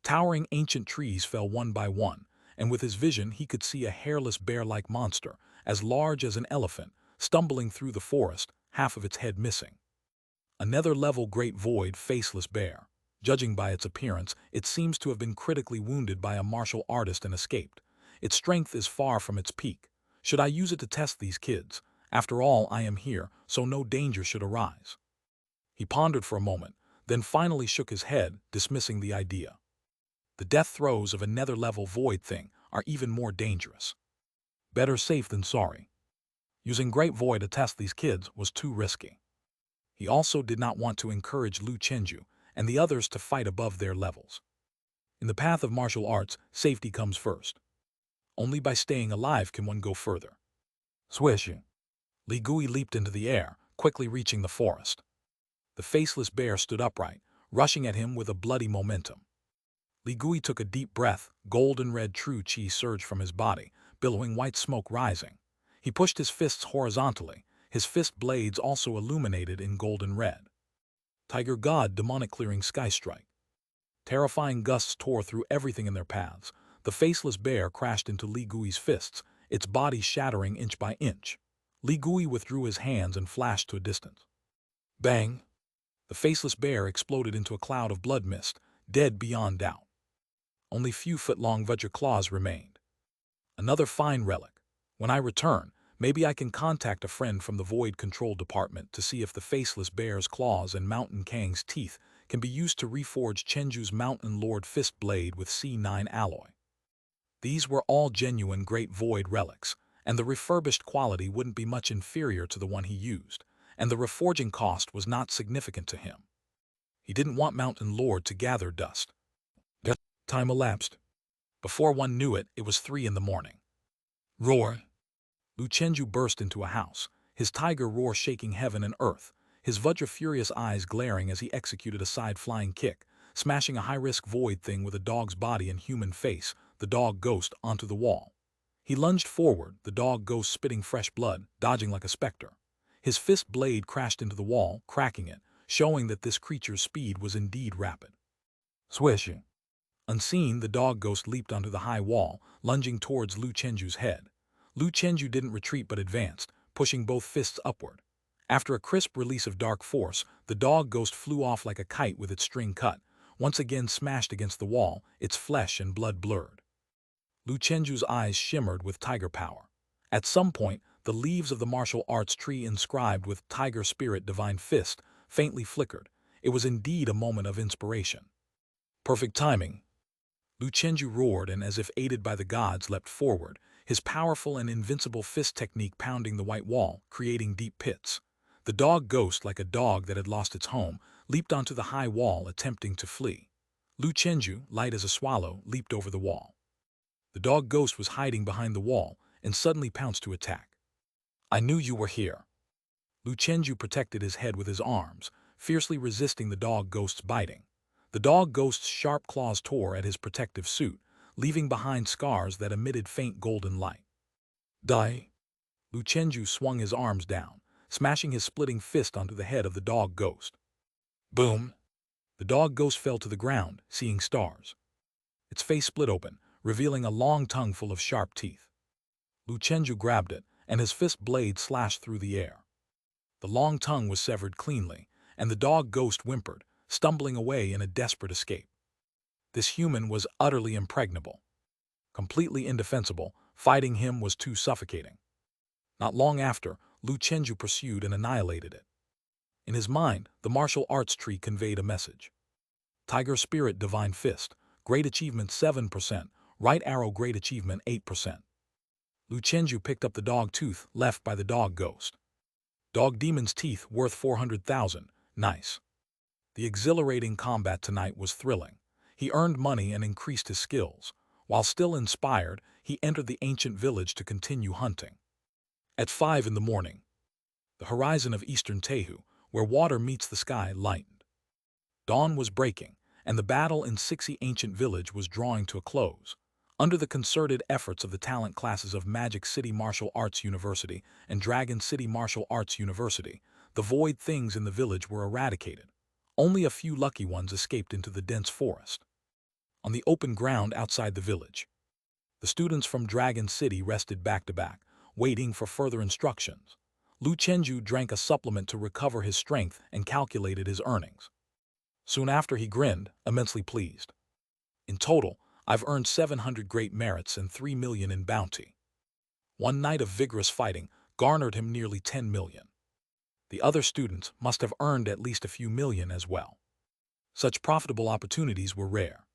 Towering ancient trees fell one by one, and with his vision he could see a hairless bear-like monster, as large as an elephant, stumbling through the forest, half of its head missing. A nether-level great void faceless bear. Judging by its appearance, it seems to have been critically wounded by a martial artist and escaped. Its strength is far from its peak. Should I use it to test these kids? After all, I am here, so no danger should arise. He pondered for a moment, then finally shook his head, dismissing the idea. The death throes of a nether-level void thing are even more dangerous. Better safe than sorry. Using Great Void to test these kids was too risky. He also did not want to encourage Lu Chenju and the others to fight above their levels. In the path of martial arts, safety comes first. Only by staying alive can one go further. Swish! Li Gui leaped into the air, quickly reaching the forest. The faceless bear stood upright, rushing at him with a bloody momentum. Li Gui took a deep breath, golden red true chi surged from his body, billowing white smoke rising. He pushed his fists horizontally, his fist blades also illuminated in golden red. Tiger God demonic clearing sky strike. Terrifying gusts tore through everything in their paths. The faceless bear crashed into Li Gui's fists, its body shattering inch by inch. Li Gui withdrew his hands and flashed to a distance. Bang! The faceless bear exploded into a cloud of blood mist, dead beyond doubt. Only few foot-long Vajra claws remained. Another fine relic. When I return, maybe I can contact a friend from the Void Control Department to see if the faceless bear's claws and Mountain Kang's teeth can be used to reforge Chenju's Mountain Lord Fist Blade with C9 alloy. These were all genuine Great Void relics, and the refurbished quality wouldn't be much inferior to the one he used, and the reforging cost was not significant to him. He didn't want Mountain Lord to gather dust. Time elapsed. Before one knew it, it was 3 in the morning. Roar! Lu Chenju burst into a house, his tiger roar shaking heaven and earth, his Vajra furious eyes glaring as he executed a side-flying kick, smashing a high-risk void thing with a dog's body and human face, the dog ghost, onto the wall. He lunged forward, the dog ghost spitting fresh blood, dodging like a specter. His fist blade crashed into the wall, cracking it, showing that this creature's speed was indeed rapid. Swishing. Unseen, the dog ghost leaped onto the high wall, lunging towards Lu Chenju's head. Lu Chenju didn't retreat but advanced, pushing both fists upward. After a crisp release of dark force, the dog ghost flew off like a kite with its string cut, once again smashed against the wall, its flesh and blood blurred. Lu Chenju's eyes shimmered with tiger power. At some point, the leaves of the martial arts tree inscribed with Tiger Spirit Divine Fist faintly flickered. It was indeed a moment of inspiration. Perfect timing. Lu Chenju roared and, as if aided by the gods, leapt forward, his powerful and invincible fist technique pounding the white wall, creating deep pits. The dog ghost, like a dog that had lost its home, leaped onto the high wall, attempting to flee. Lu Chenju, light as a swallow, leaped over the wall. The dog ghost was hiding behind the wall and suddenly pounced to attack. "I knew you were here." Lu Chenju protected his head with his arms, fiercely resisting the dog ghost's biting. The dog ghost's sharp claws tore at his protective suit, leaving behind scars that emitted faint golden light. "Die!" Lu Chenju swung his arms down, smashing his splitting fist onto the head of the dog ghost. Boom! The dog ghost fell to the ground, seeing stars. Its face split open, revealing a long tongue full of sharp teeth. Lu Chenju grabbed it, and his fist blade slashed through the air. The long tongue was severed cleanly, and the dog ghost whimpered, stumbling away in a desperate escape. This human was utterly impregnable. Completely indefensible, fighting him was too suffocating. Not long after, Lu Chenju pursued and annihilated it. In his mind, the martial arts tree conveyed a message. Tiger Spirit Divine Fist, Great Achievement 7%, Right Arrow Great Achievement 8%. Lu Chenju picked up the dog tooth left by the dog ghost. Dog Demon's teeth worth 400,000, nice. The exhilarating combat tonight was thrilling. He earned money and increased his skills. While still inspired, he entered the ancient village to continue hunting. At 5 in the morning, the horizon of eastern Tehu, where water meets the sky, lightened. Dawn was breaking, and the battle in Sixi ancient village was drawing to a close. Under the concerted efforts of the talent classes of Magic City Martial Arts University and Dragon City Martial Arts University, the void things in the village were eradicated. Only a few lucky ones escaped into the dense forest. On the open ground outside the village, the students from Dragon City rested back to back, waiting for further instructions. Lu Chenju drank a supplement to recover his strength and calculated his earnings. Soon after, he grinned, immensely pleased. In total, I've earned 700 great merits and 3 million in bounty. One night of vigorous fighting garnered him nearly 10 million. The other students must have earned at least a few million as well. Such profitable opportunities were rare.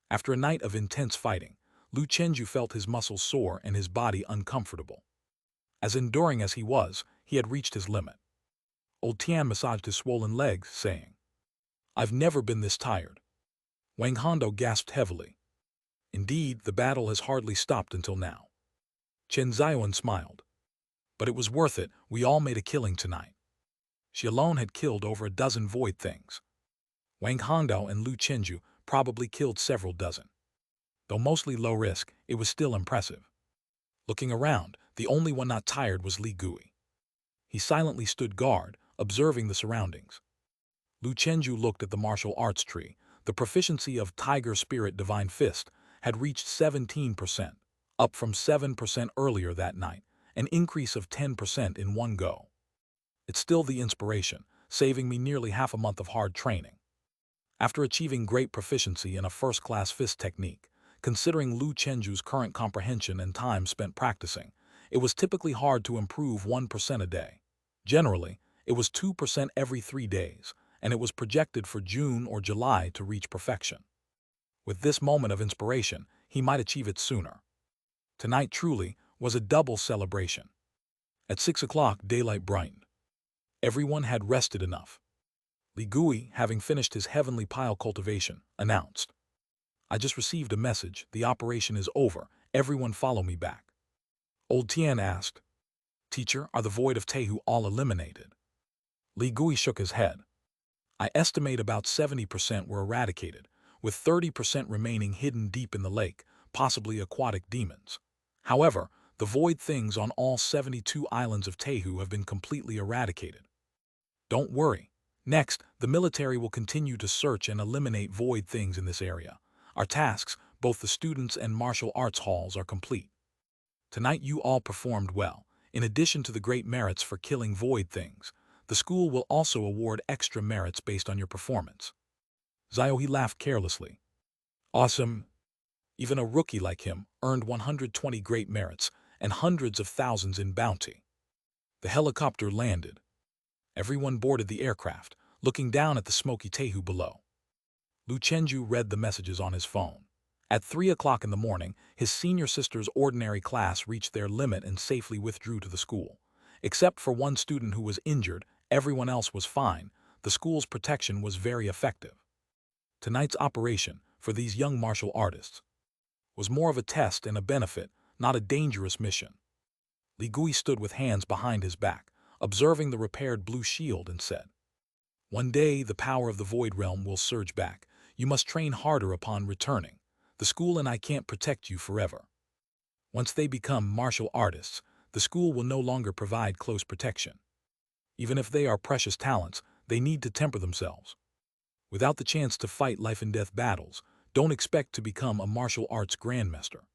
After a night of intense fighting, Lu Chenju felt his muscles sore and his body uncomfortable. As enduring as he was, he had reached his limit. Old Tian massaged his swollen legs, saying, "I've never been this tired." Wang Hondo gasped heavily. Indeed, the battle has hardly stopped until now. Chen Xiaoyan smiled. But it was worth it, we all made a killing tonight. She alone had killed over a dozen void things. Wang Hondo and Lu Chenju probably killed several dozen. Though mostly low risk, it was still impressive. Looking around, the only one not tired was Li Gui. He silently stood guard, observing the surroundings. Lu Chenju looked at the martial arts tree. The proficiency of Tiger Spirit Divine Fist had reached 17%, up from 7% earlier that night, an increase of 10% in one go. It's still the inspiration, saving me nearly half a month of hard training. After achieving great proficiency in a first-class fist technique, considering Lu Chenju's current comprehension and time spent practicing, it was typically hard to improve 1% a day. Generally, it was 2% every 3 days, and it was projected for June or July to reach perfection. With this moment of inspiration, he might achieve it sooner. Tonight truly was a double celebration. At 6 o'clock, daylight brightened. Everyone had rested enough. Li Gui, having finished his heavenly pile cultivation, announced, "I just received a message, the operation is over, everyone follow me back." Old Tian asked, "Teacher, are the void of Tehu all eliminated?" Li Gui shook his head. "I estimate about 70% were eradicated, with 30% remaining hidden deep in the lake, possibly aquatic demons. However, the void things on all 72 islands of Tehu have been completely eradicated. Don't worry. Next, the military will continue to search and eliminate void things in this area. Our tasks, both the students and martial arts halls, are complete. Tonight you all performed well. In addition to the great merits for killing void things, the school will also award extra merits based on your performance." Xiaohe laughed carelessly. "Awesome." Even a rookie like him earned 120 great merits and hundreds of thousands in bounty. The helicopter landed. Everyone boarded the aircraft, looking down at the smoky Tehu below. Lu Chenju read the messages on his phone. At 3 o'clock in the morning, his senior sister's ordinary class reached their limit and safely withdrew to the school. Except for one student who was injured, everyone else was fine. The school's protection was very effective. Tonight's operation, for these young martial artists, was more of a test and a benefit, not a dangerous mission. Li Gui stood with hands behind his back, observing the repaired blue shield, and said, "One day the power of the Void Realm will surge back. You must train harder upon returning. The school and I can't protect you forever. Once they become martial artists, the school will no longer provide close protection. Even if they are precious talents, they need to temper themselves. Without the chance to fight life-and-death battles, don't expect to become a martial arts grandmaster."